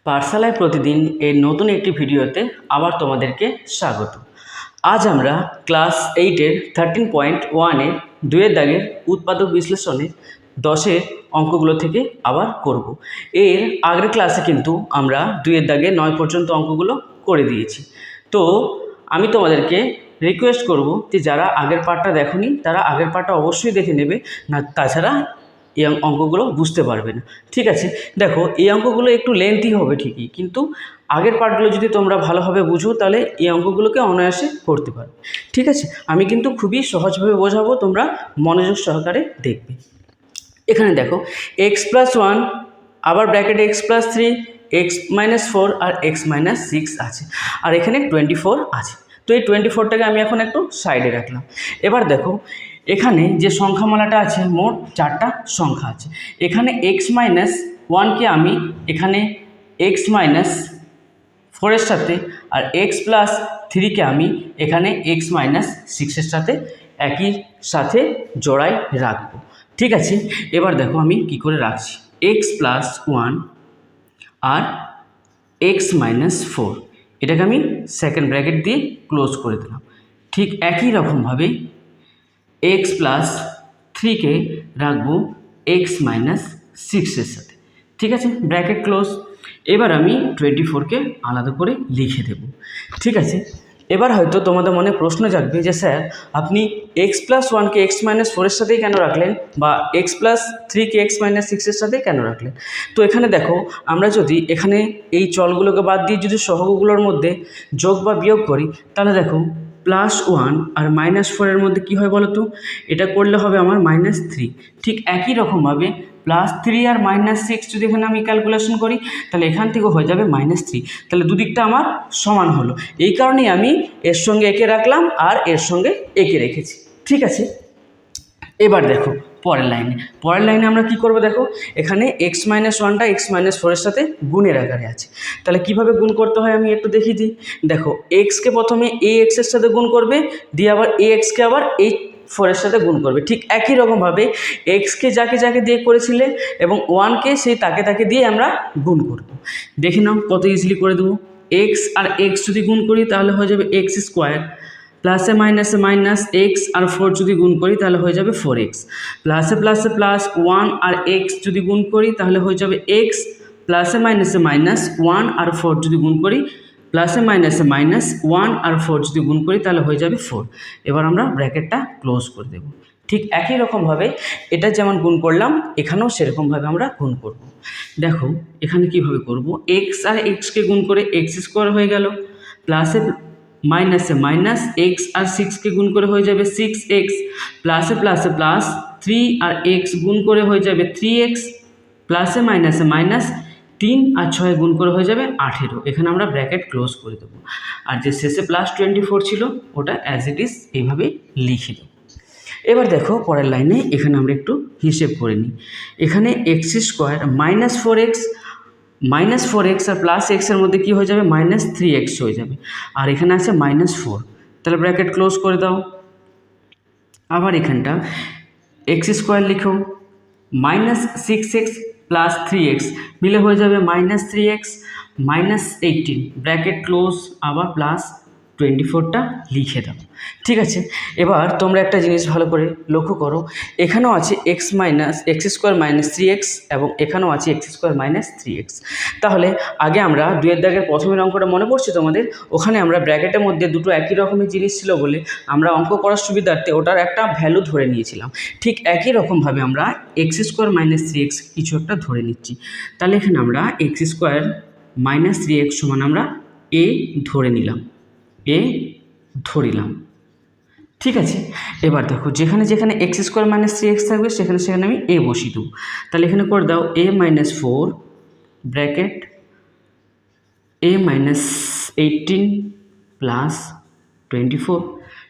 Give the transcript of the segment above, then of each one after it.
পাঠশালায় প্রতিদিন এর নতুন একটি ভিডিওতে আবার তোমাদেরকে স্বাগত। আজ আমরা ক্লাস 8-এর 13.1-এর 2-এর দাগের উৎপাদক বিশ্লেষণে 10-এর অঙ্কগুলো থেকে আবার করব। এর আগের ক্লাসে কিন্তু আমরা 2-এর দাগে 9 পর্যন্ত অঙ্কগুলো করে দিয়েছি। তো আমি তোমাদেরকে রিকোয়েস্ট করব যে যারা আগের পার্টটা দেখোনি তারা আগের পার্টটা অবশ্যই দেখে নেবে, না তাছাড়া এই অঙ্কগুলো বুঝতে পারবে না। ঠিক আছে, দেখো এই অঙ্কগুলো একটু লেন্থি হবে ঠিকই, কিন্তু আগের পার্টগুলো যদি তোমরা ভালোভাবে বুঝো তাহলে এই অঙ্কগুলোকে অনায়াসে করতে পারবে। ঠিক আছে, আমি কিন্তু খুবই সহজভাবে বোঝাবো, তোমরা মনোযোগ সহকারে দেখবে। এখানে দেখো x+1 আবার ব্র্যাকেটে x+3 x-4 আর x-6 আছে, আর এখানে 24 আছে। তো এই 24টাকে আমি এখন একটু সাইডে রাখলাম। এবার দেখো এখানে যে সংখ্যামালাটা আছে, মোট 4টা সংখ্যা আছে। এখানে x-1কে আমি এখানে x-4-এর সাথে, আর x+3কে আমি এখানে x-6-এর সাথে একই সাথে জোড়ায় রাখবো। ঠিক আছে, এবার দেখো আমি কি করে রাখছি। x+1 আর x-4 এটাকে আমি সেকেন্ড ব্র্যাকেট দিয়ে ক্লোজ করে দিলাম। ঠিক একই রকমভাবে x+3কে রাখবো x-6-এর সাথে। ঠিক আছে, ব্র্যাকেট ক্লোজ। এবার আমি 24কে আলাদা করে লিখে দেব। ঠিক আছে, এবার হয়তো তোমাদের মনে প্রশ্ন জাগবে যে স্যার আপনি x+1কে x-4-এর সাথেই কেন রাখলেন, বা x+3কে x-6-এর সাথেই কেন রাখলেন। তো এখানে দেখো আমরা যদি এখানে এই চলগুলোকে বাদ দিয়ে যদি সহগগুলোর মধ্যে যোগ বা বিয়োগ করি, তাহলে দেখো +1 আর -4-এর মধ্যে কী হয় বলো তো, এটা করলে হবে আমার -3। ঠিক একই রকমভাবে +3 আর -6 যদি এখানে আমি ক্যালকুলেশন করি তাহলে এখান থেকে হয়ে যাবে -3। তাহলে দুদিকটা আমার সমান হলো, এই কারণেই আমি এর সঙ্গে একে রাখলাম আর এর সঙ্গে একে রেখেছি। ঠিক আছে, এবার দেখো পরের লাইনে আমরা কি করব, দেখো এখানে x-1টা x-4-এর সাথে গুণের আকারে আছে। তাহলে কিভাবে গুণ করতে হয় আমি একটু দেখিয়ে দিই। দেখো xকে প্রথমে ax-এর সাথে গুণ করবে, দিয়ে আবার ax-কে আবার এই 4-এর সাথে গুণ করবে। ঠিক একই রকমভাবে xকে যাকে দিয়ে করেছিলে এবং 1কে সেই তাকে দিয়ে আমরা গুণ করব। দেখে নাও কত ইজিলি করে দেবো। x আর x যদি গুণ করি তাহলে হয়ে যাবে x² প্লাসে মাইনাসে মাইনাস এক্স আর 4 যদি গুণ করি তাহলে হয়ে যাবে 4x, প্লাসে প্লাসে প্লাস 1 আর এক্স যদি গুণ করি তাহলে হয়ে যাবে এক্স, প্লাসে মাইনাসে মাইনাস 1 আর 4 যদি গুণ করি, প্লাসে মাইনাসে মাইনাস 1 আর 4 যদি গুণ করি তাহলে হয়ে যাবে 4। এবার আমরা ব্র্যাকেটটা ক্লোজ করে দেব। ঠিক একই রকমভাবে এটা যেমন গুণ করলাম এখানেও সেরকমভাবে আমরা গুণ করব। দেখো এখানে কিভাবে করব, এক্স আর এক্সকে গুণ করে x² হয়ে গেল, প্লাসে মাইনাসে মাইনাস এক্স আর 6কে গুণ করে হয়ে যাবে 6x, প্লাসে প্লাসে প্লাস 3 আর x গুণ করে হয়ে যাবে 3x, প্লাসে মাইনাসে মাইনাস 3 আর 6 গুণ করে হয়ে যাবে 18। এখানে আমরা ব্র্যাকেট ক্লোজ করে দেবো, আর যে শেষে +24 ছিল ওটা অ্যাজ ইট ইজ এইভাবে লিখে দেবো। এবার দেখো পরের লাইনে এখানে আমরা একটু হিসেব করে নিই। এখানে x² -4x আর +x-এর মধ্যে কি হয়ে যাবে, -3x হয়ে যাবে, আর এখানে আছে -4। তাহলে ব্র্যাকেট ক্লোজ করে দাও। আবার এখানটা x² লিখো, -6x + 3x মিলে হয়ে যাবে -3x -18, ব্র্যাকেট ক্লোজ, আবার +24টা লিখে দাও। ঠিক আছে, এবার তোমরা একটা জিনিস ভালো করে লক্ষ্য করো, এখানেও আছে x² - 3x এবং এখানেও আছে x² - 3x। তাহলে আগে আমরা 2-এর দাগের প্রথমের অঙ্কটা মনে পড়ছে তোমাদের, ওখানে আমরা ব্র্যাকেটের মধ্যে দুটো একই রকমের জিনিস ছিল বলে আমরা অঙ্ক করার সুবিধার্থে ওটার একটা ভ্যালু ধরে নিয়েছিলাম। ঠিক একই রকমভাবে আমরা x² - 3x কিছু একটা ধরে নিচ্ছি। তাহলে এখানে আমরা x² - 3x সমান আমরা a ধরে নিলাম, এ ধরিলাম। ঠিক আছে, এবার দেখো যেখানে x² - 3x থাকবে সেখানে আমি a বসিয়ে দেবো। তাহলে এখানে করে দাও a - 4 ব্র্যাকেট a - 18 + 24।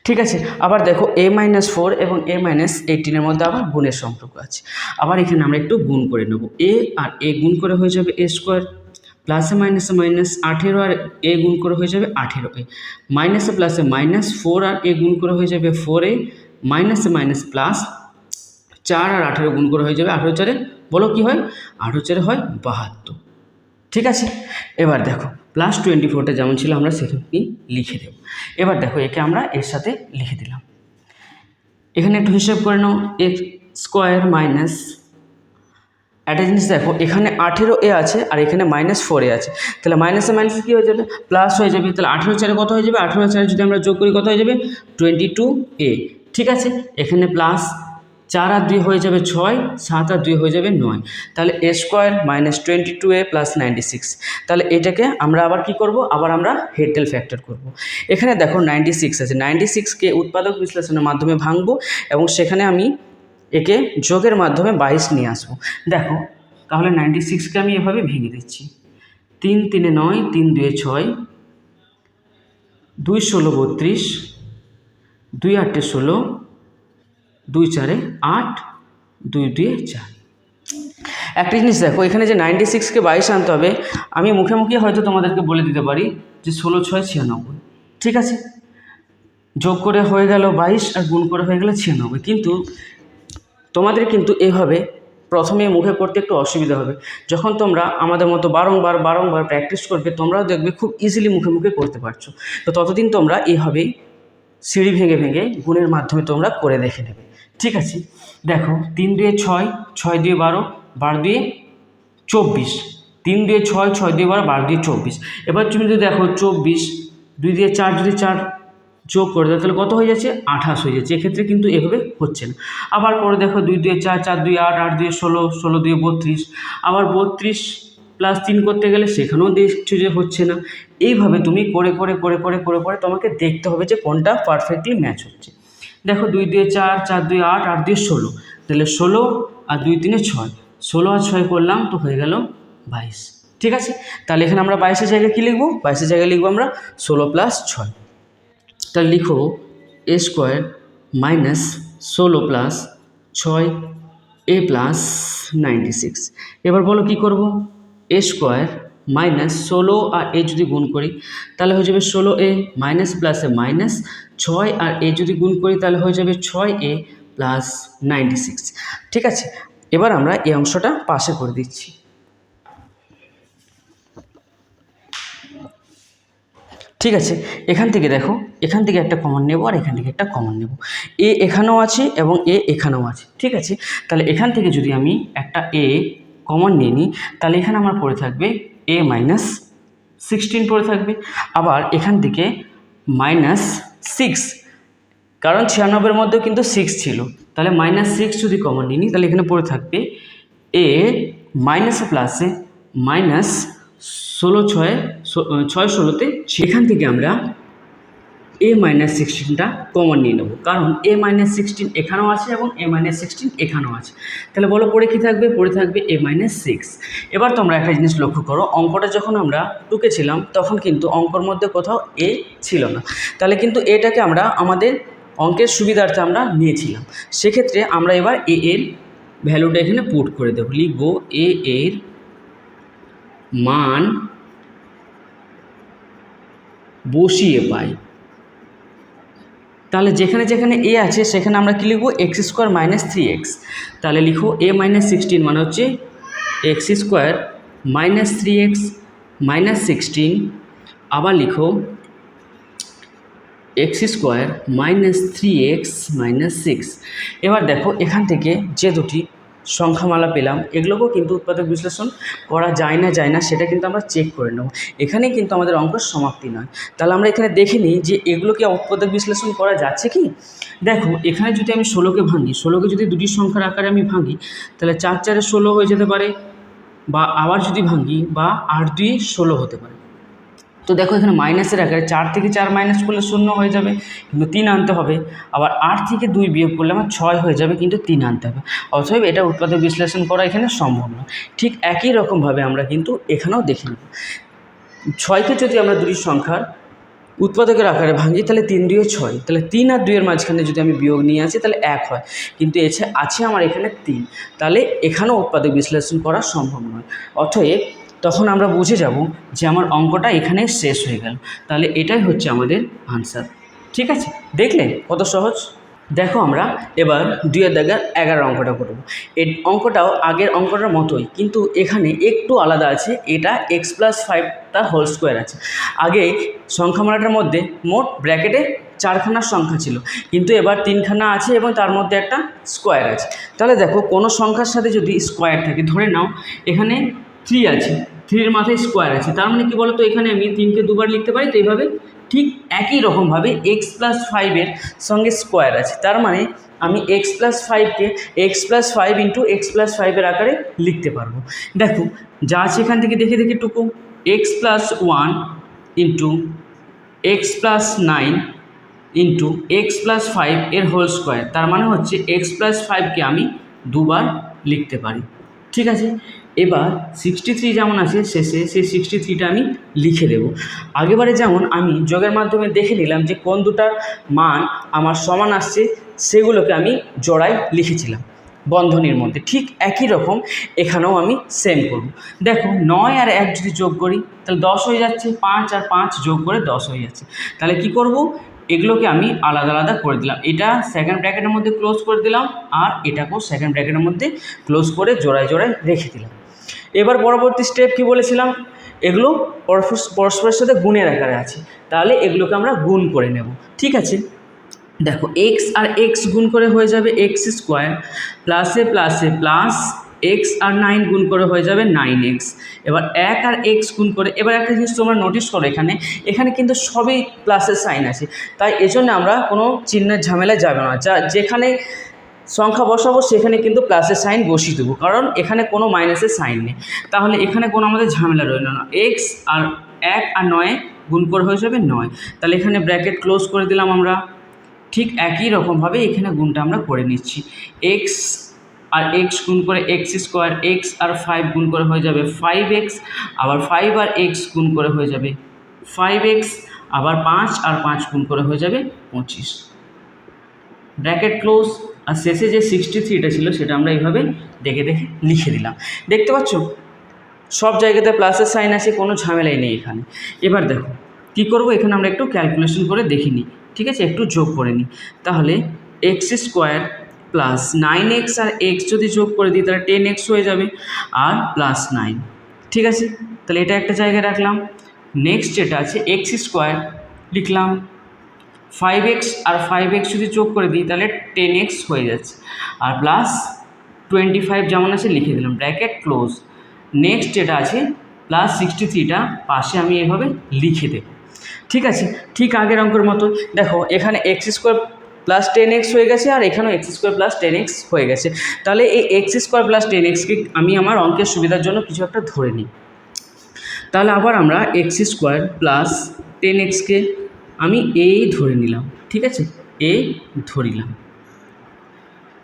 ঠিক আছে, আবার দেখো a - 4 এবং a - 18-এর মধ্যে আবার গুণের সম্পর্ক আছে। আবার এখানে আমরা একটু গুণ করে নেব, a আর a গুণ করে হয়ে যাবে a², প্লাসে মাইনাসে মাইনাস 18 আর a গুণ করে হয়ে যাবে 18a, মাইনাসে প্লাসে -4 আর a গুণ করে হয়ে যাবে 4a, মাইনাসে মাইনাস প্লাস 4 আর 18 গুণ করে হয়ে যাবে 18 4, বলো কি হয়, 18 4 হয় 72। ঠিক আছে, এবার দেখো প্লাস 24টা যেমন ছিল আমরা সেখানেই লিখে দেব। এবার দেখো একে আমরা এর সাথে লিখে দিলাম। এখানে একটু হিসেব করে নাও, এক্স স্কোয়ার মাইনাস, একটা জিনিস দেখো এখানে 18a আছে আর এখানে -4a আছে, তাহলে মাইনাসে মাইনাসে কী হয়ে যাবে, প্লাস হয়ে যাবে। তাহলে 18 কত হয়ে যাবে, 18 যদি আমরা যোগ করি কত হয়ে যাবে, 22a। ঠিক আছে, এখানে প্লাস 4 আর 2 হয়ে যাবে 6, 7 আর 2 হয়ে যাবে 9, তাহলে a square minus 22a plus 96। তাহলে এটাকে আমরা আবার কি করব, আবার আমরা হেডটেল ফ্যাক্টর করব। এখানে দেখো 96 আছে, 96কে উৎপাদক বিশ্লেষণের মাধ্যমে ভাঙবো এবং সেখানে আমি একে যোগের মাধ্যমে 22 নিয়ে আসবো। দেখো তাহলে 96কে আমি এভাবে ভেঙে দিচ্ছি, 3 3 9, 3 2 6, 2 16 32, 2 8 16, 2 4 8, 2 2 4। একটা জিনিস দেখো এখানে যে 96কে 22 আনতে হবে, আমি মুখে মুখে হয়তো তোমাদেরকে বলে দিতে পারি যে 16 6 96। ঠিক আছে, যোগ করে হয়ে গেল 22 আর গুণ করে হয়ে গেল 96, কিন্তু তোমাদের কিন্তু এভাবে প্রথমে মুখে করতে একটু অসুবিধা হবে। যখন তোমরা আমাদের মতো বারংবার প্র্যাকটিস করবে, তোমরাও দেখবে খুব ইজিলি মুখে মুখে করতে পারছো। তো ততদিন তোমরা এইভাবেই সিঁড়ি ভেঙে ভেঙে গুণের মাধ্যমে তোমরা করে দেখে নেবে। ঠিক আছে, দেখো 3 2 6, 6 2 12, 12 2 24, 3 2 6, 6 2 12, 12 2 24। এবার তুমি যদি দেখো 24, 2 দিয়ে 4 যদি 4 যোগ করে দাও তাহলে কত হয়ে যাচ্ছে, 28 হয়ে যাচ্ছে। এক্ষেত্রে কিন্তু এভাবে হচ্ছে না। আবার করে দেখো 2 2 4, 4 2 8, 8 2 16, 16 2 32, আবার 32 প্লাস 3 করতে গেলে সেখানেও দেখছো যে হচ্ছে না। এইভাবে তুমি করে করে করে করে করে করে তোমাকে দেখতে হবে যে কোনটা পারফেক্টলি ম্যাচ হচ্ছে। দেখো 2 2 4, 4 2 8, 8 2 16, তাহলে 16 আর 2 3 6, 16 আর 6 করলাম তো হয়ে গেল 22। ঠিক আছে, তাহলে এখানে আমরা 22-এর জায়গায় কী লিখবো, 22-এর জায়গায় লিখবো আমরা 16 + 6। তাহলে লিখো a square minus 16 + 6a plus 96। এবার বলো কি করব, a স্কোয়ার মাইনাস 16 আর a যদি গুণ করি তাহলে হয়ে যাবে 16a মাইনাস প্লাসে মাইনাস, 6 আর a যদি গুণ করি তাহলে হয়ে যাবে 6a প্লাস 96। ঠিক আছে, এবার আমরা এই অংশটা পাশে করে দিচ্ছি। ঠিক আছে, এখান থেকে দেখো এখান থেকে একটা কমন নেব আর এখান থেকে একটা কমন নেব। এ এখানেও আছে এবং এ এখানেও আছে। ঠিক আছে, তাহলে এখান থেকে যদি আমি একটা এ কমন নিয়ে নিই তাহলে এখানে আমার পড়ে থাকবে a - 16 পড়ে থাকবে। আবার এখান থেকে -6, কারণ 96-এর মধ্যেও কিন্তু 6 ছিল, তাহলে -6 যদি কমন নিই তাহলে এখানে পড়ে থাকবে a মাইনাসে প্লাসে মাইনাস 16 6 16-তে। সেখান থেকে আমরা a - 16টা কমন নিয়ে নেব, কারণ a - 16 এখানেও আছে এবং a - 16 এখানেও আছে। তাহলে বলো পড়ে কী থাকবে, পড়ে থাকবে a - 6। এবার তোমরা একটা জিনিস লক্ষ্য করো, অঙ্কটা যখন আমরা টুকেছিলাম তখন কিন্তু অঙ্কর মধ্যে কোথাও a ছিল না, তাহলে কিন্তু এটাকে আমরা আমাদের অঙ্কের সুবিধার্থে আমরা নিয়েছিলাম। সেক্ষেত্রে আমরা এবার a এর ভ্যালুটা এখানে পুট করে দেবো, লিখব a এর মান বসিয়ে পাই। তাহলে যেখানে যেখানে a আছে সেখানে আমরা কী লিখব, x² - 3x। তাহলে লিখো a - 16 মানে হচ্ছে x² - 3x - 16। আবার লিখো x² - 3x - 6। এবার দেখো এখান থেকে যে দুটি সংখ্যামালা পেলাম এগুলোকেও কিন্তু উৎপাদক বিশ্লেষণ করা যায় না সেটা কিন্তু আমরা চেক করে নেব। এখানেই কিন্তু আমাদের অঙ্কের সমাপ্তি নয়। তাহলে আমরা এখানে দেখে নিই যে এগুলো কি উৎপাদক বিশ্লেষণ করা যাচ্ছে কি। দেখো এখানে যদি আমি 16কে ভাঙি, 16কে যদি দুটি সংখ্যার আকারে আমি ভাঙি তাহলে 4 4 16 হয়ে যেতে পারে, বা আবার যদি ভাঙি বা 8 2 16 হতে পারে। তো দেখো এখানে মাইনাসের আকারে 4 থেকে 4 মাইনাস করলে 0 হয়ে যাবে, কিন্তু 3 আনতে হবে। আবার 8 থেকে 2 বিয়োগ করলে আমার 6 হয়ে যাবে, কিন্তু 3 আনতে হবে। অতএব এটা উৎপাদক বিশ্লেষণ করা এখানে সম্ভব নয়। ঠিক একই রকমভাবে আমরা কিন্তু এখানেও দেখে নেব। 6কে যদি আমরা দুটি সংখ্যার উৎপাদকের আকারে ভাঙি তাহলে 3 2 6, তাহলে 3 আর 2 এর মাঝখানে যদি আমি বিয়োগ নিয়ে আসি তাহলে 1 হয়, কিন্তু আছে আমার এখানে 3, তাহলে এখানেও উৎপাদক বিশ্লেষণ করা সম্ভব নয়। অতএব তখন আমরা বুঝে যাব যে আমার অঙ্কটা এখানে শেষ হয়ে গেল। তাহলে এটাই হচ্ছে আমাদের আনসার। ঠিক আছে, দেখলে কত সহজ। দেখো আমরা এবার 2 দাগের 11 অঙ্কটা করব। এই অঙ্কটাও আগের অঙ্কটার মতোই, কিন্তু এখানে একটু আলাদা আছে। এটা x+5 তার হোল স্কোয়ার আছে। আগে সংখ্যামালাটার মধ্যে মোট ব্র্যাকেটে 4খানার সংখ্যা ছিল, কিন্তু এবার 3খানা আছে এবং তার মধ্যে একটা স্কোয়ার আছে। তাহলে দেখো কোনো সংখ্যার সাথে যদি স্কোয়ার থাকে, ধরে নাও এখানে 3 আছে, 3-এর মাথায় স্কোয়ার আছে, তার মানে কি বলতো, এখানে আমি 3কে দুবার লিখতে পারি। তো এইভাবে ঠিক একই রকমভাবে x+5-এর সঙ্গে স্কোয়ার আছে, তার মানে আমি x+5-কে x+5 ইন্টু x+5-এর আকারে লিখতে পারবো। দেখো যা আছে এখান থেকে দেখে দেখে টুকু, x+1 into x+9 into x+5 এর হোল স্কোয়ার, তার মানে হচ্ছে x+5-কে আমি দুবার লিখতে পারি। ঠিক আছে, এবার 63 যেমন আছে শেষে, সেই 63টা আমি লিখে দেব। আগেবারে যেমন আমি যোগের মাধ্যমে দেখে নিলাম যে কোন দুটার মান আমার সমান আসছে, সেগুলোকে আমি জোড়ায় লিখেছিলাম বন্ধনীর মধ্যে। ঠিক একই রকম এখানেও আমি সেম করব। দেখো 9 আর 1 যদি যোগ করি তাহলে 10 হয়ে যাচ্ছে, 5 আর 5 যোগ করে 10 হয়ে যাচ্ছে। তাহলে কি করব, এগুলোকে আমি আলাদা আলাদা করে দিলাম। এটা সেকেন্ড ব্র্যাকেটের মধ্যে ক্লোজ করে দিলাম, আর এটাকেও সেকেন্ড ব্র্যাকেটের মধ্যে ক্লোজ করে জোড়ায় জোড়ায় রেখে দিলাম। এবার পরবর্তী স্টেপ কি বলেছিলাম, এগুলো পরস্পরের সাথে গুণের আকারে আছে, তাহলে এগুলোকে আমরা গুণ করে নেব। ঠিক আছে, দেখো এক্স আর এক্স গুণ করে হয়ে যাবে x² প্লাসে প্লাসে প্লাস এক্স আর 9 গুণ করে হয়ে যাবে 9x। এবার 1 আর x গুণ করে, এবার একটা জিনিস তোমরা নোটিস করো, এখানে কিন্তু সবই প্লাসের সাইন আছে, তাই এজন্য আমরা কোনো চিহ্নের ঝামেলায় যাবে না। যেখানে সংখ্যা বসাবো সেখানে কিন্তু প্লাসের সাইন বসিয়ে দেবো, কারণ এখানে কোনো মাইনাসের সাইন নেই। তাহলে এখানে কোনো আমাদের ঝামেলা রইল না। এক্স আর 1 আর 9 গুণ করে হয়ে যাবে 9, তাহলে এখানে ব্র্যাকেট ক্লোজ করে দিলাম আমরা। ঠিক একই রকমভাবে এখানে গুণটা আমরা করে নিচ্ছি। এক্স আর এক্স গুণ করে x², এক্স আর 5 গুণ করে হয়ে যাবে 5x, আবার 5 আর এক্স গুণ করে হয়ে যাবে 5x, আবার 5 আর 5 গুণ করে হয়ে যাবে 25, ব্র্যাকেট ক্লোজ। আর শেষে যে 63টা ছিল সেটা আমরা এইভাবে দেখে দেখে লিখে দিলাম। দেখতে পাচ্ছ সব জায়গাতে প্লাসের সাইন আছে, কোনো ঝামেলাই নেই এখানে। এবার দেখো কী করবো, এখানে আমরা একটু ক্যালকুলেশন করে দেখে নিই। ঠিক আছে, একটু যোগ করে নিই। তাহলে x² প্লাস 9x আর x যদি যোগ করে দিই তাহলে 10x হয়ে যাবে, আর প্লাস 9। ঠিক আছে, তাহলে এটা একটা জায়গায় রাখলাম। নেক্সট যেটা আছে x² লিখলাম, 5x আর 5x যদি যোগ করে দিই তাহলে 10x হয়ে যাচ্ছে, আর প্লাস 25 যেমন আছে লিখে দিলাম, ব্র্যাকেট ক্লোজ। নেক্সট যেটা আছে প্লাস 63টা পাশে আমি এভাবে লিখে দেব। ঠিক আছে, ঠিক আগের অঙ্কের মতো। দেখো এখানে x² প্লাস 10x হয়ে গেছে, আর এখানেও x² প্লাস 10x হয়ে গেছে। তাহলে এই x² প্লাস 10xকে আমি আমার অঙ্কের সুবিধার জন্য কিছু একটা ধরে নিই। তাহলে আবার আমরা x² প্লাস 10xকে আমি ধরে নিলাম। ঠিক আছে, ধরিলাম।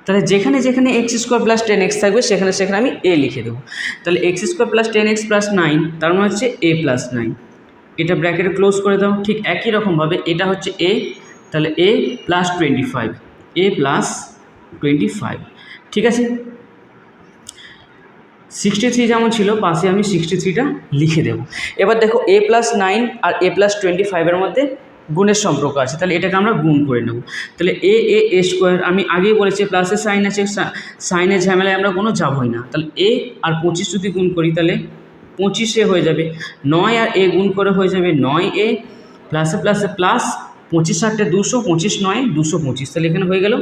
তাহলে যেখানে যেখানে x² প্লাস 10x থাকবে সেখানে সেখানে আমি লিখে দেবো। তাহলে x² প্লাস 10x প্লাস 9, তার মানে হচ্ছে a প্লাস 9। এটা ব্র্যাকেটে ক্লোজ করে দাও। ঠিক একই রকমভাবে এটা হচ্ছে তাহলে a প্লাস 25, a প্লাস 25। ঠিক আছে, 63 যেমন ছিল পাশে আমি 63টা লিখে দেব। এবার দেখো a প্লাস 9 আর a প্লাস 25-এর মধ্যে গুণের সম্পর্ক আছে, তাহলে এটাকে আমরা গুণ করে নেব। তাহলে a² আমি আগেই বলেছি প্লাসের সাইন আছে, সাইনের ঝামেলায় আমরা কোনো যাবই না। তাহলে a আর 25 যদি গুণ করি তাহলে 25a হয়ে যাবে। 9 আর a গুণ করে হয়ে যাবে 9a, প্লাসে প্লাসে প্লাস 25 8 200, 25 9 225, তাহলে এখানে হয়ে গেল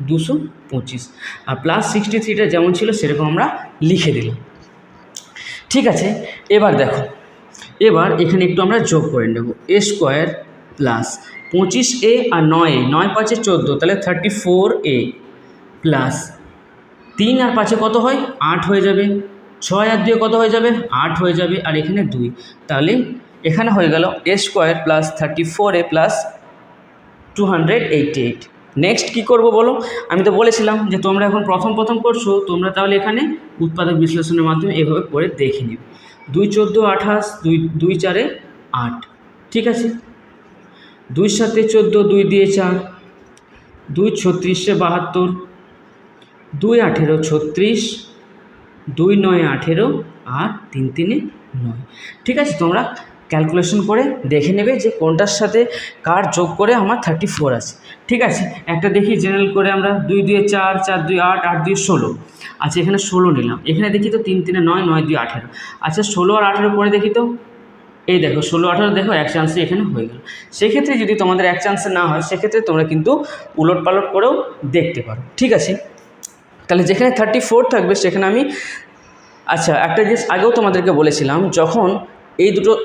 225, আর প্লাস 63টা যেমন ছিল সেরকম আমরা লিখে দিলাম। ঠিক আছে, এবার দেখো, এবার এখানে একটু আমরা যোগ করে নেব। a² প্লাস 25a আর 9a, 9 5 14, তাহলে 34a, প্লাস 3 আর 5 কত হয় 8 হয়ে যাবে, 6 আর 2 কত হয়ে যাবে 8 হয়ে যাবে, আর এখানে 2, তাহলে এখানে হয়ে গেল a² plus 34a plus 288। Next কী করব বলো, আমি তো বলেছিলাম যে তোমরা এখন প্রথম করছো, তোমরা তাহলে এখানে উৎপাদক বিশ্লেষণের মাধ্যমে এভাবে করে দেখে নেবে। 2 14 28, 2 4 8। ঠিক আছে, 2 7 14, 2 দিয়ে 4, 2 36 72, 2 18 36, 2 9 18, আর 3 3 9। ঠিক আছে, তোমরা ক্যালকুলেশন করে দেখে নেবে যে কোনটার সাথে কার যোগ করে আমার 34 আছে। ঠিক আছে, একটা দেখি জেনারেল করে আমরা 2 2 4, 4 2 8, 8 2 16। আচ্ছা, এখানে 16 নিলাম। এখানে দেখি তো 3 3 9, 9 2 18। আচ্ছা, 16 আর 18 পরে দেখি তো, এই দেখো 16 18 দেখো এক চান্সে এখানে হয়ে গেল। সেক্ষেত্রে যদি তোমাদের এক চান্সে না হয়, সেক্ষেত্রে তোমরা কিন্তু উলট পালট করেও দেখতে পারো। ঠিক আছে, তাহলে যেখানে 34 থাকবে সেখানে আমি, আচ্ছা একটা জিনিস আগেও তোমাদেরকে বলেছিলাম, যখন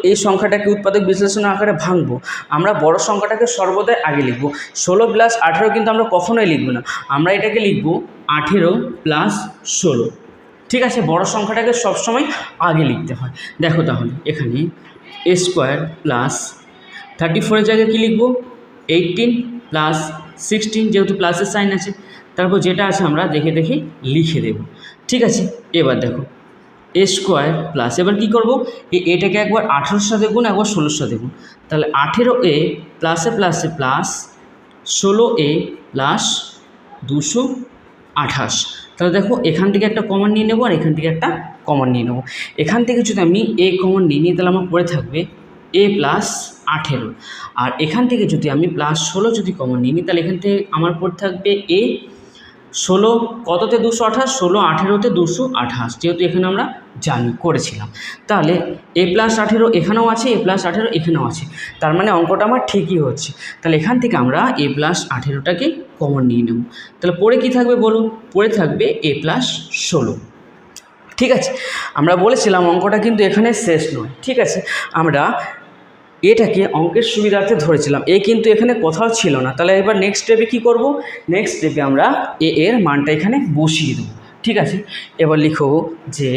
এই সংখ্যাটাকে উৎপাদক বিশ্লেষণ আকারে ভাঙবো, আমরা বড় সংখ্যাটাকে সর্বদাই আগে লিখব। 16 প্লাস 18 কিন্তু আমরা কখনোই লিখব না, আমরা এটাকে লিখব 18 প্লাস 16। ঠিক আছে, বড় সংখ্যাটাকে সবসময় আগে লিখতে হয়। দেখো তাহলে এখানে a স্কোয়ার প্লাস 34 জায়গায় কী লিখব, 18 প্লাস 16, যেহেতু প্লাসের সাইন আছে, তারপর যেটা আছে আমরা দেখে দেখে লিখে দেব। ঠিক আছে, এবার দেখো এ স্কোয়ার প্লাস, এবার কী করবো, এটাকে একবার 18-র সাথে গুণ, একবার 16-র সাথে গুণ, তাহলে 18a প্লাসে প্লাসে প্লাস 16a প্লাস 228। তাহলে দেখো এখান থেকে একটা কমন নিয়ে নেবো আর এখান থেকে একটা কমন নিয়ে নেবো। এখান থেকে যদি আমি এ কমন নিই তাহলে আমার পড়ে থাকবে a প্লাস 18, আর এখান থেকে যদি আমি প্লাস 16 যদি কমন নিই তাহলে এখান থেকে আমার পড়ে থাকবে a 16 কততে 228, 16 18তে 228, যেহেতু এখানে আমরা জানি করেছিলাম। তাহলে a প্লাস 18 এখানেও আছে, a প্লাস 18 এখানেও আছে, তার মানে অঙ্কটা আমার ঠিকই হচ্ছে। তাহলে এখান থেকে আমরা a প্লাস 18টাকে কমন নিয়ে নেব। তাহলে পরে কি থাকবে বলুন, পরে থাকবে a প্লাস 16। ঠিক আছে, আমরা বলেছিলাম অঙ্কটা কিন্তু এখানে শেষ নয়। ঠিক আছে, আমরা এটাকে অঙ্কের সুবিধার্থে ধরেছিলাম, এ কিন্তু এখানে কোথাও ছিল না। তাহলে এবার নেক্সট স্টেপে কী করব, নেক্সট স্টেপে আমরা এ এর মানটা এখানে বসিয়ে দেবো। ঠিক আছে, এবার লিখো যে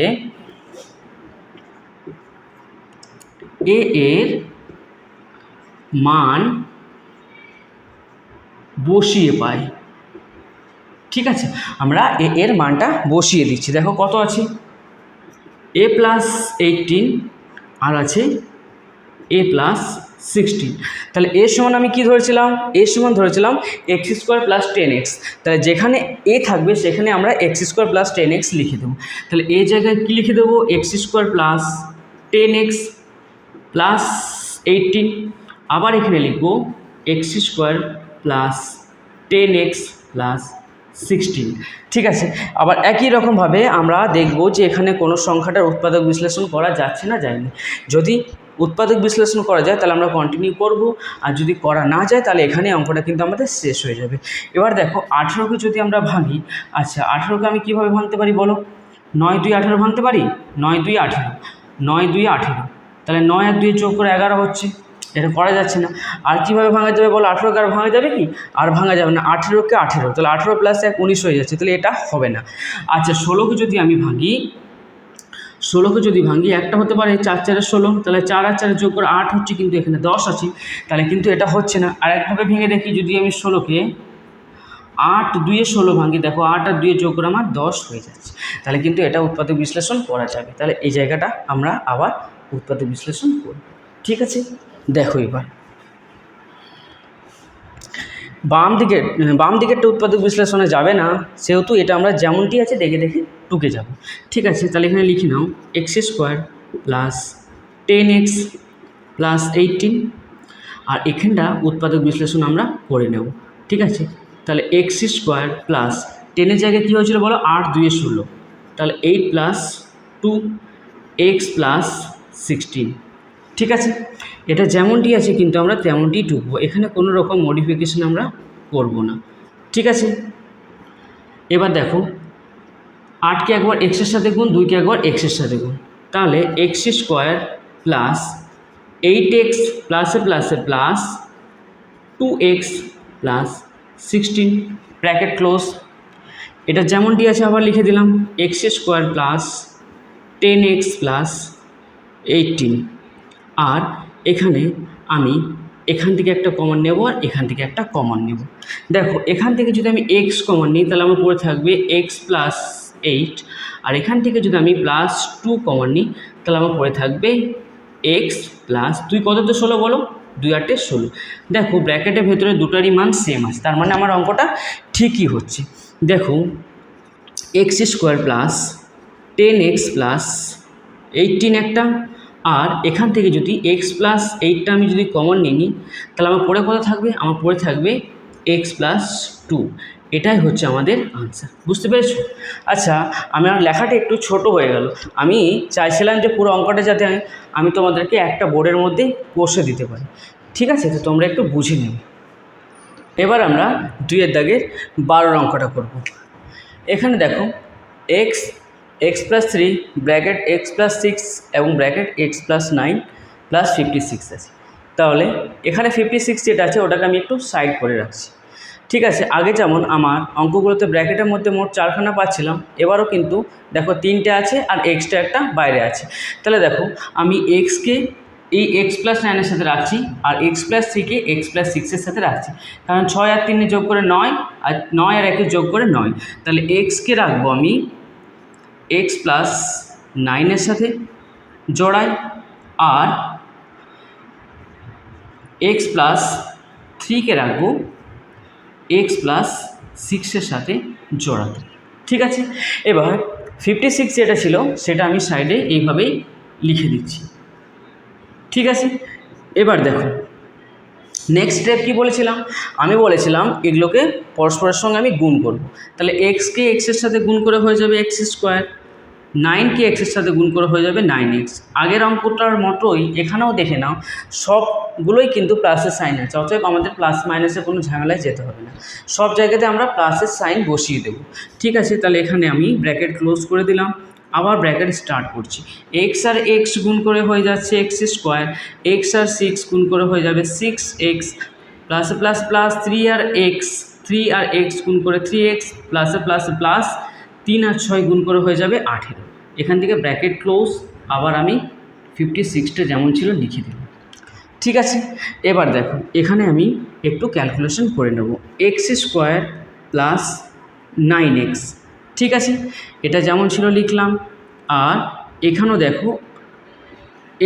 এ এর মান বসিয়ে পাই। ঠিক আছে, আমরা এ এর মানটা বসিয়ে দিচ্ছি। দেখো কত আছে, a প্লাস 18 আর আছে a প্লাস 16। তাহলে এর সমান আমি কি ধরেছিলাম, এর সমান ধরেছিলাম এক্স স্কোয়ার প্লাস 10x। তাহলে যেখানে a থাকবে সেখানে আমরা এক্স স্কোয়ার প্লাস 10x লিখে দেবো। তাহলে এই জায়গায় কী লিখে দেবো, x square plus 10x plus 18, আবার এখানে লিখব x square plus 10x plus 16। ঠিক আছে, আবার একই রকমভাবে আমরা দেখব যে এখানে কোনো সংখ্যাটার উৎপাদক বিশ্লেষণ করা যাচ্ছে না যায়নি। যদি উৎপাদক বিশ্লেষণ করা যায় তাহলে আমরা কন্টিনিউ করব, আর যদি করা না যায় তাহলে এখানে অঙ্কটা কিন্তু আমাদের শেষ হয়ে যাবে। এবার দেখো 18কে যদি আমরা ভাঙি, আচ্ছা 18কে আমি কীভাবে ভাঙতে পারি বলো, 9 2 18 ভাঙতে পারি, 9 2 18, 9 2 18, তাহলে 9 আর 2 যোগ করে 11 হচ্ছে, এটা করা যাচ্ছে না। আর কীভাবে ভাঙা যাবে বলো, 18কে আর ভাঙা যাবে কি, আর ভাঙা যাবে না, 18কে 18, তাহলে 18 প্লাস 1 19 হয়ে যাচ্ছে, তাহলে এটা হবে না। আচ্ছা 16কে যদি আমি ভাঙি, 16কে যদি ভাঙি একটা হতে পারে 4 4 16, তাহলে 4 আর 4 যোগ করে 8 হচ্ছে, কিন্তু এখানে 10 আছে, তাহলে কিন্তু এটা হচ্ছে না। আর একভাবে ভেঙে দেখি, যদি আমি 16কে 8 2 16 ভাঙি, দেখো 8 আর 2 যোগ করে আমার 10 হয়ে যাচ্ছে, তাহলে কিন্তু এটা উৎপাদক বিশ্লেষণ করা যাবে। তাহলে এই জায়গাটা আমরা আবার উৎপাদক বিশ্লেষণ করব। ঠিক আছে, দেখো এবার বাম দিকেরটা উৎপাদক বিশ্লেষণে যাবে না, সেহেতু এটা আমরা যেমনটি আছে দেখে দেখে টুকে যাব। ঠিক আছে, তাহলে এখানে লিখে নাও x square plus 10x plus 18, আর এখানটা উৎপাদক বিশ্লেষণ আমরা করে নেব। ঠিক আছে, তাহলে এক্স স্কোয়ার প্লাস 10-এর জায়গায় কী হয়েছিল বলো, 8 2 16, তাহলে 8 প্লাস 2x প্লাস 16। ঠিক আছে, এটা যেমনটি আছে কিন্তু আমরা তেমনটি টুকবো, এখানে কোনো রকম মডিফিকেশন আমরা করব না। ঠিক আছে, এবার দেখো 8কে একবার এক্সের সাথে গুণ, 2কে একবার এক্সের সাথে গুণ, তাহলে এক্স স্কোয়ার প্লাস 8x প্লাসে প্লাসে plus 2x plus 16 bracket close. এটা যেমনটি আছে আবার লিখে দিলাম x square plus 10x plus 18, আর এখানে আমি এখান থেকে একটা কমন নেব আর এখান থেকে একটা কমন নেব। দেখো এখান থেকে যদি আমি x কমন নিই তাহলে আমার পড়ে থাকবে x প্লাস 8, আর এখান থেকে যদি আমি প্লাস 2 কমন নিই তাহলে আমার পড়ে থাকবে x প্লাস 2 কততে 16 বলো, 2 8 16। দেখো ব্র্যাকেটের ভেতরে দুটারই মান সেম আছে, তার মানে আমার অঙ্কটা ঠিকই হচ্ছে। দেখো x square plus 10x plus 18 একটা, আর এখান থেকে যদি এক্স প্লাস এইটটা আমি যদি কমন নিই তাহলে আমার পরে কত থাকবে, আমার পরে থাকবে এক্স প্লাস টু। এটাই হচ্ছে আমাদের আনসার। বুঝতে পেরেছো? আচ্ছা, আমার লেখাটা একটু ছোট হয়ে গেল। আমি চাইছিলাম যে পুরো অঙ্কটা যাতে আমি তোমাদেরকে একটা বোর্ডের মধ্যে কষে দিতে পারি। ঠিক আছে, তো তোমরা একটু বুঝে নেবে। এবার আমরা 2 দাগের 12 অঙ্কটা করব। এখানে দেখো x, x plus 3 bracket x plus 6 এবং ব্র্যাকেট এক্স প্লাস 9 প্লাস 56 আছে। তাহলে এখানে 56 যেটা আছে ওটাকে আমি একটু সাইড করে রাখছি। ঠিক আছে, আগে যেমন আমার অঙ্কগুলোতে ব্র্যাকেটের মধ্যে মোট 4খানা পাচ্ছিলাম, এবারও কিন্তু দেখো 3টে আছে আর এক্সট্রা একটা বাইরে আছে। তাহলে দেখো আমি এক্সকে এই এক্স প্লাস 9-এর সাথে রাখছি আর এক্স প্লাস 3কে এক্স প্লাস 6-এর সাথে রাখছি, কারণ 6 আর 3 যোগ করে 9 আর 9 আর 1 যোগ করে 9। তাহলে এক্সকে রাখবো আমি এক্স প্লাস 9-এর সাথে জোড়াই আর এক্স প্লাস 3কে রাখবো এক্স প্লাস 6-এর সাথে জোড়াতে। ঠিক আছে, এবার 56 যেটা ছিল সেটা আমি সাইডে এইভাবেই লিখে দিচ্ছি। ঠিক আছে, এবার দেখো নেক্সট স্টেপ কী বলেছিলাম, আমি বলেছিলাম এগুলোকে পরস্পরের সঙ্গে আমি গুণ করব। তাহলে এক্সকে এক্সের সাথে গুণ করে হয়ে যাবে এক্স স্কোয়ার, 9কে এক্সের সাথে গুণ করে হয়ে যাবে 9x। আগের অঙ্কটার মতোই এখানেও দেখে নাও সবগুলোই কিন্তু প্লাসের সাইন আছে, অতএব আমাদের প্লাস মাইনাসের কোনো ঝামেলায় যেতে হবে না, সব জায়গাতে আমরা প্লাসের সাইন বসিয়ে দেব। ঠিক আছে, তাহলে এখানে আমি ব্র্যাকেট ক্লোজ করে দিলাম, আবার ব্র্যাকেট স্টার্ট করছি। এক্স আর এক্স গুণ করে হয়ে যাচ্ছে এক্স স্কোয়ার, এক্স আর 6 গুণ করে হয়ে যাবে 6x, প্লাসে প্লাস প্লাস 3 আর এক্স গুণ করে 3x, প্লাসে প্লাসে প্লাস 3 আর 6 গুণ করে হয়ে যাবে 18। এখান থেকে ব্র্যাকেট ক্লোজ, আবার আমি 56টা যেমন ছিল লিখে দিলাম। ঠিক আছে, এবার দেখো এখানে আমি একটু ক্যালকুলেশন করে নেব। এক্স স্কোয়ার প্লাস 9x, ঠিক আছে, এটা যেমন ছিল লিখলাম। আর এখানেও দেখো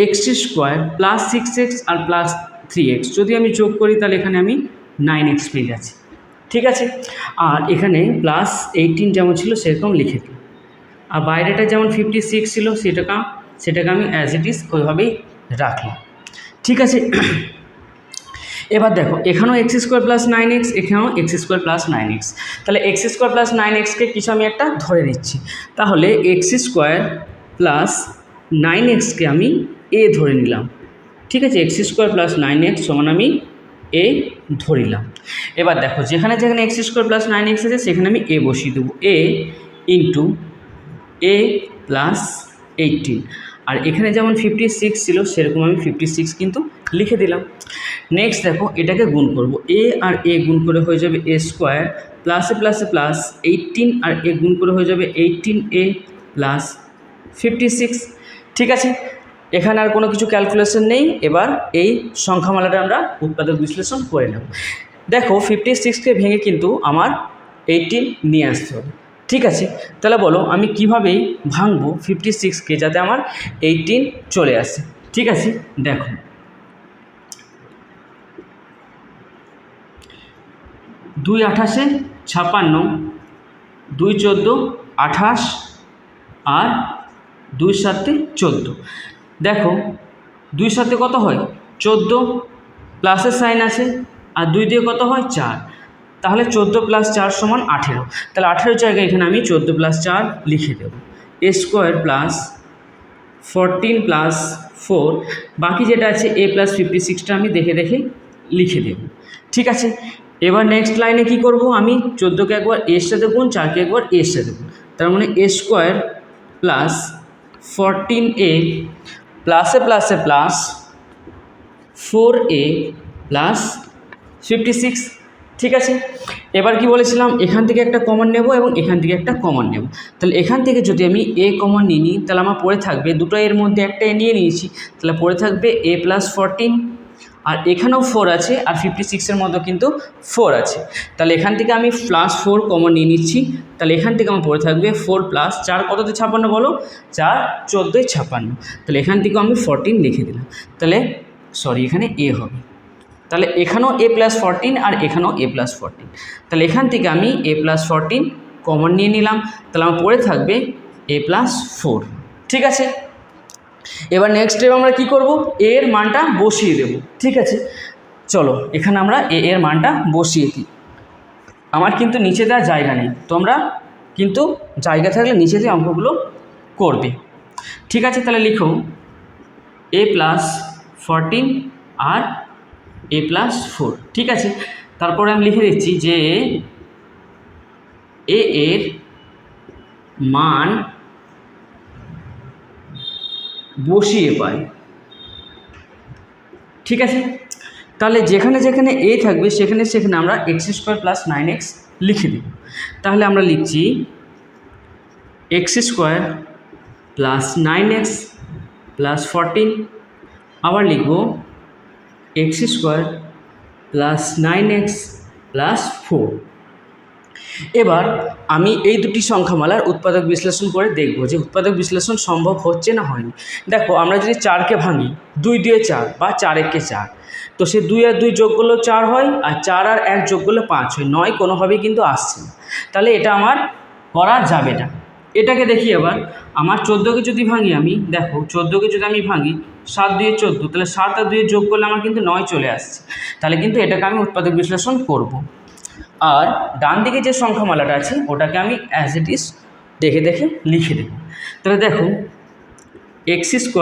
এক্স স্কোয়ার প্লাস 6x আর প্লাস 3x, যদি আমি যোগ করি তাহলে এখানে আমি 9x পেয়ে যাচ্ছি। ঠিক আছে, আর এখানে প্লাস 18 যেমন ছিল সেরকম লিখে দিই, আর বাইরেটা যেমন 56 ছিল সেটাকে আমি অ্যাজ ইট ইজ ওইভাবেই রাখলাম। ঠিক আছে, এবার দেখো এখানেও এক্স স্কোয়ার প্লাস 9x, এখানেও এক্স স্কোয়ার প্লাস 9x। তাহলে এক্স স্কোয়ার প্লাস 9xকে কিছু আমি একটা ধরে নিচ্ছি, তাহলে এক্স স্কোয়ার প্লাস 9xকে আমি এ ধরে নিলাম। ঠিক আছে, এক্স স্কোয়ার প্লাস 9x সমান আমি এ ধরিলাম। এবার দেখো যেখানে যেখানে এক্স স্কোয়ার প্লাস 9x আছে সেখানে আমি এ বসিয়ে দেবো, এ ইন্টু এ প্লাস 18। আর এখানে যেমন 56 ছিল সেরকম আমি 56 কিন্তু লিখে দিলাম। নেক্সট দেখো এটাকে গুণ করব, এ আর এ গুণ করে হয়ে যাবে এ স্কোয়ার, প্লাসে প্লাসে প্লাস 18 আর এ গুণ করে হয়ে যাবে 18a প্লাস 56। ঠিক আছে, এখানে আর কোনো কিছু ক্যালকুলেশন নেই। এবার এই সংখ্যামালাটা আমরা উৎপাদক বিশ্লেষণ করে নেব। দেখো 56কে ভেঙে কিন্তু আমার 18 নিয়ে আসতে হবে। ঠিক আছে, তাহলে বলো আমি কিভাবেই ভাঙবো 56কে যাতে আমার 18 চলে আসে। ঠিক আছে, দেখো 2 8-এ 56, 2 14 28 আর 2 7 14। দেখো 2 7 কত হয় 14, প্লাসের সাইন আছে, আর 2 দিয়ে কত হয় 4, তাহলে 14 প্লাস 4 সমান 18। তাহলে 18 জায়গায় এখানে আমি 14 প্লাস 4 লিখে দেব, এ স্কোয়ার প্লাস 14 প্লাস 4, বাকি যেটা আছে এ প্লাস 56টা আমি দেখে দেখে লিখে দেব। ঠিক আছে, এবার নেক্সট লাইনে কি করব, আমি 14কে একবার এর সাথে গুণ, 4কে একবার এর সাথে গুণ, তার মানে এ স্কোয়ার প্লাস 14a প্লাসে প্লাসে প্লাস 4a প্লাস 56। ঠিক আছে, এবার কি বলেছিলাম এখান থেকে একটা কমন নেব এবং এখান থেকে একটা কমন নেব। তাহলে এখান থেকে যদি আমি এ কমন নিই তাহলে আমার পড়ে থাকবে, দুটো এর মধ্যে একটা এ নিয়ে নিয়েছি, তাহলে পড়ে থাকবে এ প্লাস 14, আর এখানেও 4 আছে আর 56-এর মধ্যে কিন্তু 4 আছে। তাহলে এখান থেকে আমি প্লাস 4 কমন নিয়ে নিচ্ছি, তাহলে এখান থেকে আমার পড়ে থাকবে 4 প্লাস 4 কততে 56 বলো, 4 14 56। তাহলে এখান থেকেও আমি 14 লিখে দিলাম, তাহলে এখানে এ হবে। তাহলে এখানেও এ প্লাস 14 আর এখানেও এ প্লাস 14, তাহলে এখান থেকে আমি এ প্লাস 14 কমন নিয়ে নিলাম, তাহলে আমার পড়ে থাকবে এ প্লাস 4। ঠিক আছে, এবার নেক্সট স্টেপ আমরা কি করব, এর মানটা বসিয়ে দেব। ঠিক আছে, চলো এখানে আমরা এর মানটা বসিয়ে দিই। আমার কিন্তু নিচে দেওয়ার জায়গা নেই, তোমরা কিন্তু জায়গা থাকলে নিচে দিয়ে অঙ্কগুলো করবে। ঠিক আছে, তাহলে লিখো a+14 আর a+4। ঠিক আছে, তারপরে আমি লিখে দিচ্ছি যে এর মান বসিয়ে পাই। ঠিক আছে, তাহলে যেখানে যেখানে এ থাকবে সেখানে সেখানে আমরা x² + 9x লিখে দেব। তাহলে আমরা লিখছি x² + 9x + 14, আবার লিখব x² + 9x + 4। এবার আমি এই দুটি সংখ্যামালার উৎপাদক বিশ্লেষণ করে দেখব যে উৎপাদক বিশ্লেষণ সম্ভব হচ্ছে না হয়নি। দেখো, আমরা যদি 4কে ভাঙি 2 2 4 বা 4 1 4, তো সে 2 আর 2 যোগ করলেও 4 হয়, আর 4 আর 1 যোগ করলে 5 হয়, 9 কোনোভাবেই কিন্তু আসছে না। তাহলে এটা আমার করা যাবে না। এটাকে দেখি এবার, আমার 14কে যদি ভাঙি আমি, দেখো 14কে যদি আমি ভাঙি 7 2 14, তাহলে 7 আর 2 যোগ করলে আমার কিন্তু 9 চলে আসছে। তাহলে কিন্তু এটাকে আমি উৎপাদক বিশ্লেষণ করব। আর ডান দিকে যে সংখ্যামালাটা আছে ওটাকে আমি অ্যাজ ইট ইজ দেখে দেখে লিখে দেব। তাহলে দেখো x² +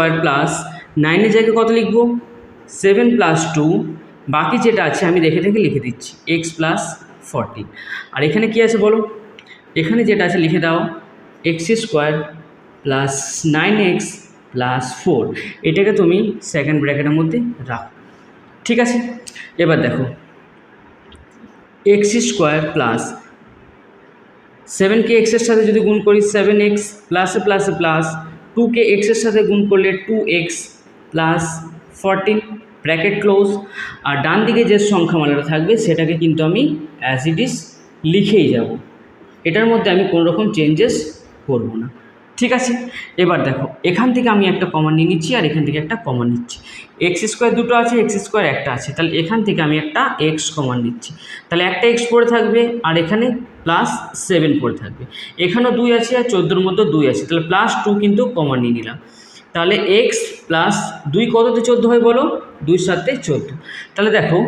9 এর জায়গায় কত লিখব, 7 + 2, বাকি যেটা আছে আমি দেখে দেখে লিখে দিচ্ছি x + 14। আর এখানে কি আছে বলো, এখানে যেটা আছে লিখে দাও x² + 9x + 4, এটাকে তুমি সেকেন্ড ব্র্যাকেটের মধ্যে রাখো। ঠিক আছে, এবার দেখো x² + 7কে x এর সাথে যদি গুণ করি 7x প্লাসে প্লাসে প্লাস, 2কে x এর সাথে গুণ করলে 2x + 14 ব্র্যাকেট ক্লোজ। আর ডান দিকে যে সংখ্যামালাটা থাকবে সেটাকে কিন্তু আমি অ্যাজ ইট ইজ লিখেই যাব, এটার মধ্যে আমি কোনো রকম চেঞ্জেস করব না। ঠিক আছে, এবার দেখো এখান থেকে আমি একটা কমন নিয়ে নিচ্ছি আর এখান থেকে একটা কমন নিচ্ছি। x² দুটো আছে, x² একটা আছে, তাহলে এখান থেকে আমি একটা x কমন নিচ্ছি, তাহলে একটা x পড়ে থাকবে আর এখানে +7 পড়ে থাকবে। এখানেও 2 আছে আর 14-র মধ্যে 2 আছে, তাহলে +2 কিন্তু কমন নিয়ে নিলাম। তাহলে x + 2 কততে 14 হয় বলো, 2 × 7 = 14। তাহলে দেখো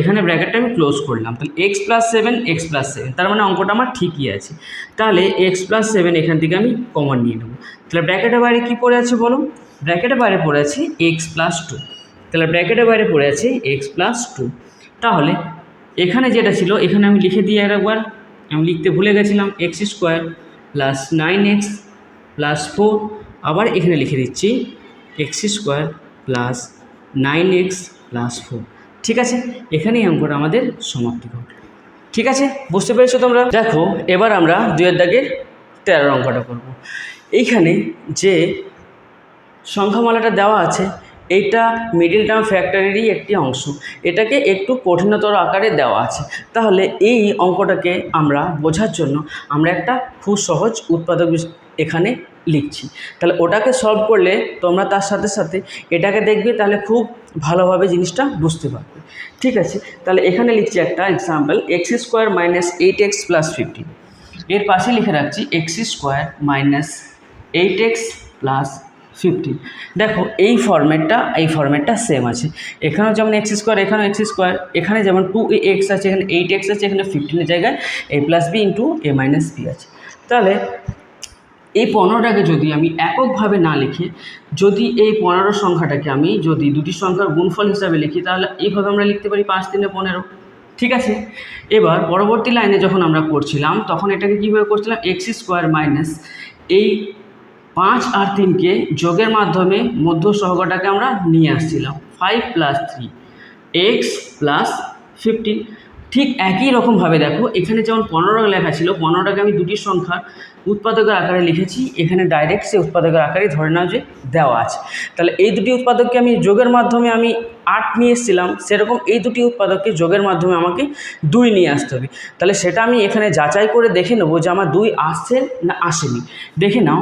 এখানে ব্র্যাকেটটা আমি ক্লোজ করলাম, তাহলে x + 7 x + 7, তার মানে অঙ্কটা আমার ঠিকই আছে। তাহলে x + 7 এখান থেকে আমি কমন নিয়ে নেব। তাহলে ব্র্যাকেটের বাইরে কি পড়ে আছে বলো, ব্র্যাকেটের বাইরে পড়ে আছে x + 2, তাহলে ব্র্যাকেটের বাইরে পড়ে আছে x + 2। তাহলে এখানে যেটা ছিল এখানে আমি লিখে দিই একবার, আমি লিখতে ভুলে গেছিলাম x² + 9x + 4, আবার এখানে লিখে দিচ্ছি x² + 9x + 4। ঠিক আছে, এখানেই অঙ্কটা আমাদের সমাপ্তি ঘটল। ঠিক আছে, বুঝতে পেরেছো তোমরা? দেখো এবার আমরা 2-এর দাগের 13 অঙ্কটা করব। এইখানে যে সংখ্যামালাটা দেওয়া আছে এইটা মিডিল টার্ম ফ্যাক্টরেরই একটি অংশ, এটাকে একটু কঠিনতর আকারে দেওয়া আছে। তাহলে এই অঙ্কটাকে আমরা বোঝার জন্য আমরা একটা খুব সহজ উৎপাদক এখানে লিখছি, তাহলে ওটাকে সলভ করলে তোমরা তার সাথে সাথে এটাকে দেখবে, তাহলে খুব ভালোভাবে জিনিসটা বুঝতে পারবে। ঠিক আছে, তাহলে এখানে লিখছি একটা এক্সাম্পল, x² - 8x + 15, এর পাশে লিখে রাখছি x² - 8x + 15। দেখো এই ফরম্যাটটা সেম আছে, এখানেও যেমন x², এখানেও x², এখানে যেমন 2x আছে, এখানে 8x আছে, এখানে 15-এর জায়গায় a + b × a - b আছে। তাহলে এই 15টাকে যদি আমি এককভাবে না লিখে যদি এই 15 সংখ্যাটাকে আমি যদি দুটি সংখ্যার গুণফল হিসাবে লিখি, তাহলে এইভাবে আমরা লিখতে পারি 5 × 3 = 15। ঠিক আছে, এবার পরবর্তী লাইনে যখন আমরা করছিলাম তখন এটাকে কীভাবে করছিলাম, x² - এই 5 আর 3কে যোগের মাধ্যমে মধ্য সহগটাকে আমরা নিয়ে আসছিলাম 5 + 3 x + 15। ঠিক একই রকমভাবে দেখো এখানে যেমন 15 লেখা ছিল, 15টাকে আমি দুটি সংখ্যার উৎপাদকের আকারে লিখেছি, এখানে ডাইরেক্ট সে উৎপাদকের আকারে ধরে নাও যে দেওয়া আছে। তাহলে এই দুটি উৎপাদককে আমি যোগের মাধ্যমে আমি 8 নিয়ে এসেছিলাম, সেরকম এই দুটি উৎপাদককে যোগের মাধ্যমে আমাকে 2 নিয়ে আসতে হবে। তাহলে সেটা আমি এখানে যাচাই করে দেখে নেবো যে আমার 2 আসছে না আসেনি। দেখে নাও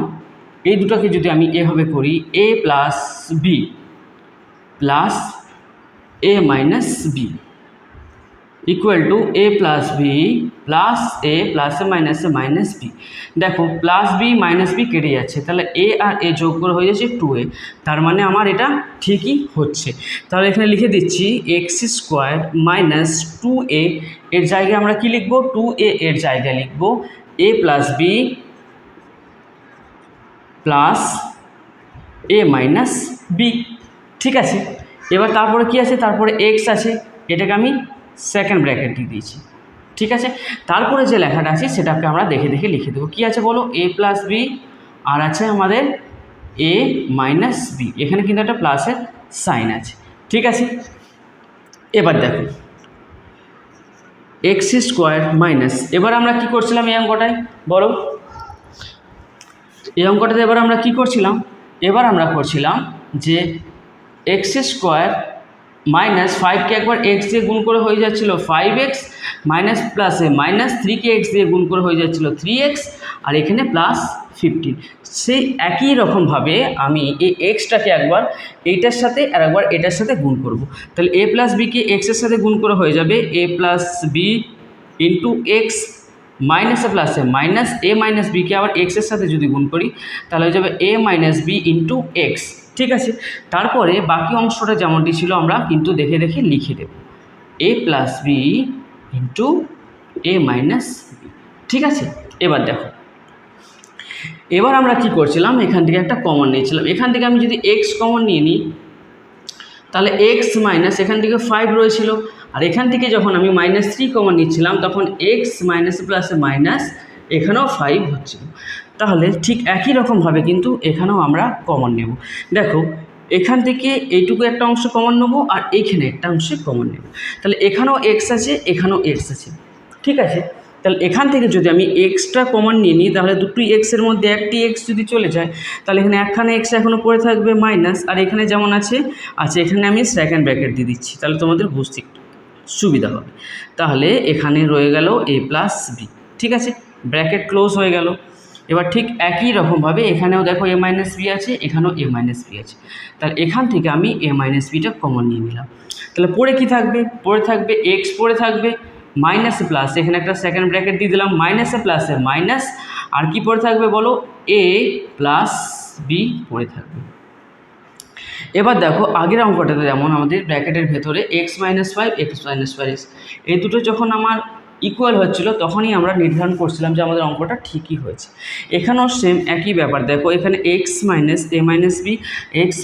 এই দুটোকে যদি আমি এভাবে করি, a + b + a - b, equal to A plus B plus A plus A minus B. দেখো প্লাস বি মাইনাস বি কেটে যাচ্ছে, তাহলে এ আর এ যোগ করে হয়ে যাচ্ছে 2a, তার মানে আমার এটা ঠিকই হচ্ছে। তাহলে এখানে লিখে দিচ্ছি এক্স স্কোয়ার মাইনাস 2a, এর জায়গায় আমরা কি লিখব, 2a এর জায়গায় লিখব এ plus B plus A minus B. ঠিক আছে, এবার তারপরে কি আছে, তারপরে এক্স আছে, এটাকে আমি সেকেন্ড ব্র্যাকেট দিয়ে দিয়েছি। ঠিক আছে, তারপরে যে লেখাটা আছে সেটাকে আমরা দেখে দেখে লিখে দেবো। কী আছে বলো, এ প্লাস বি আর আছে আমাদের এ মাইনাস বি, এখানে কিন্তু একটা প্লাসের সাইন আছে। ঠিক আছে, এবার দেখো এক্স স্কোয়ার মাইনাস, এবার আমরা কি করছিলাম এই অঙ্কটায় বলো, এই অঙ্কটাতে এবার আমরা কি করছিলাম, এবার আমরা করছিলাম যে এক্স স্কোয়ার মাইনাস 5কে একবার এক্স দিয়ে গুণ করে হয়ে যাচ্ছিলো 5x, মাইনাস প্লাসে মাইনাস 3কে এক্স দিয়ে গুণ করে হয়ে যাচ্ছিলো 3x, আর এখানে প্লাস 15। সেই একই রকমভাবে আমি এই এক্সটাকে একবার এইটার সাথে আর একবার এটার সাথে গুণ করব। তাহলে এ প্লাস বিকে এক্সের সাথে গুণ করে হয়ে যাবে এ প্লাস বি ইন্টু এক্স, মাইনাসে প্লাসে মাইনাস এ মাইনাস বিকে আবার এক্সের সাথে যদি গুণ করি তাহলে হয়ে যাবে এ মাইনাস বি ইন্টু এক্স। ঠিক আছে, তারপরে বাকি অংশটা যেমনটি ছিল আমরা কিন্তু দেখে দেখে লিখে দেব এ প্লাস বি ইন্টু এ মাইনাস বি। ঠিক আছে, এবার দেখো এবার আমরা কি করছিলাম, এখান থেকে একটা কমন নিয়েছিলাম, এখান থেকে আমি যদি এক্স কমন নিয়ে নিই তাহলে এক্স মাইনাস এখান থেকে 5 রয়েছিল, আর এখান থেকে যখন আমি -3 কমন নিচ্ছিলাম তখন এক্স মাইনাস প্লাসে মাইনাস এখানেও 5 হচ্ছিল। তাহলে ঠিক একই রকমভাবে কিন্তু এখানেও আমরা কমন নেব। দেখো এখান থেকে এইটুকু একটা অংশ কমন নেব আর এইখানে একটা অংশে কমন নেব, তাহলে এখানেও এক্স আছে এখানেও এক্স আছে। ঠিক আছে, তাহলে এখান থেকে যদি আমি এক্সট্রা কমন নিয়ে নিই তাহলে দুটোই এক্সের মধ্যে একটি এক্স যদি চলে যায় তাহলে এখানে একখানে এক্স এখনও পড়ে থাকবে মাইনাস, আর এখানে যেমন আছে এখানে আমি সেকেন্ড ব্র্যাকেট দিয়ে দিচ্ছি তাহলে তোমাদের বুঝতে একটু সুবিধা হবে। তাহলে এখানে রয়ে গেল এ প্লাস বি। ঠিক আছে, ব্র্যাকেট ক্লোজ হয়ে গেল। এবার ঠিক একই রকমভাবে এখানেও দেখো এ মাইনাস বি আছে, এখানেও এ মাইনাস বি আছে, তাহলে এখান থেকে আমি এ মাইনাস বিটা কমন নিয়ে নিলাম। তাহলে পড়ে কি থাকবে, পড়ে থাকবে এক্স, পড়ে থাকবে মাইনাসে প্লাস, এখানে একটা সেকেন্ড ব্র্যাকেট দিয়ে দিলাম, মাইনাসে প্লাসে মাইনাস, আর কি পড়ে থাকবে বলো, এ প্লাস বি পড়ে থাকবে। এবার দেখো আগের অঙ্কটাতে যেমন আমাদের ব্র্যাকেটের ভেতরে এক্স মাইনাস 5 এক্স মাইনাস 5 এই দুটো যখন আমার ইকুয়াল হচ্ছিল তখনই আমরা নির্ধারণ করছিলাম যে আমাদের অঙ্কটা ঠিকই হয়েছে। এখানেও সেম একই ব্যাপার, দেখো এখানে এক্স মাইনাস এ মাইনাস বি, এক্স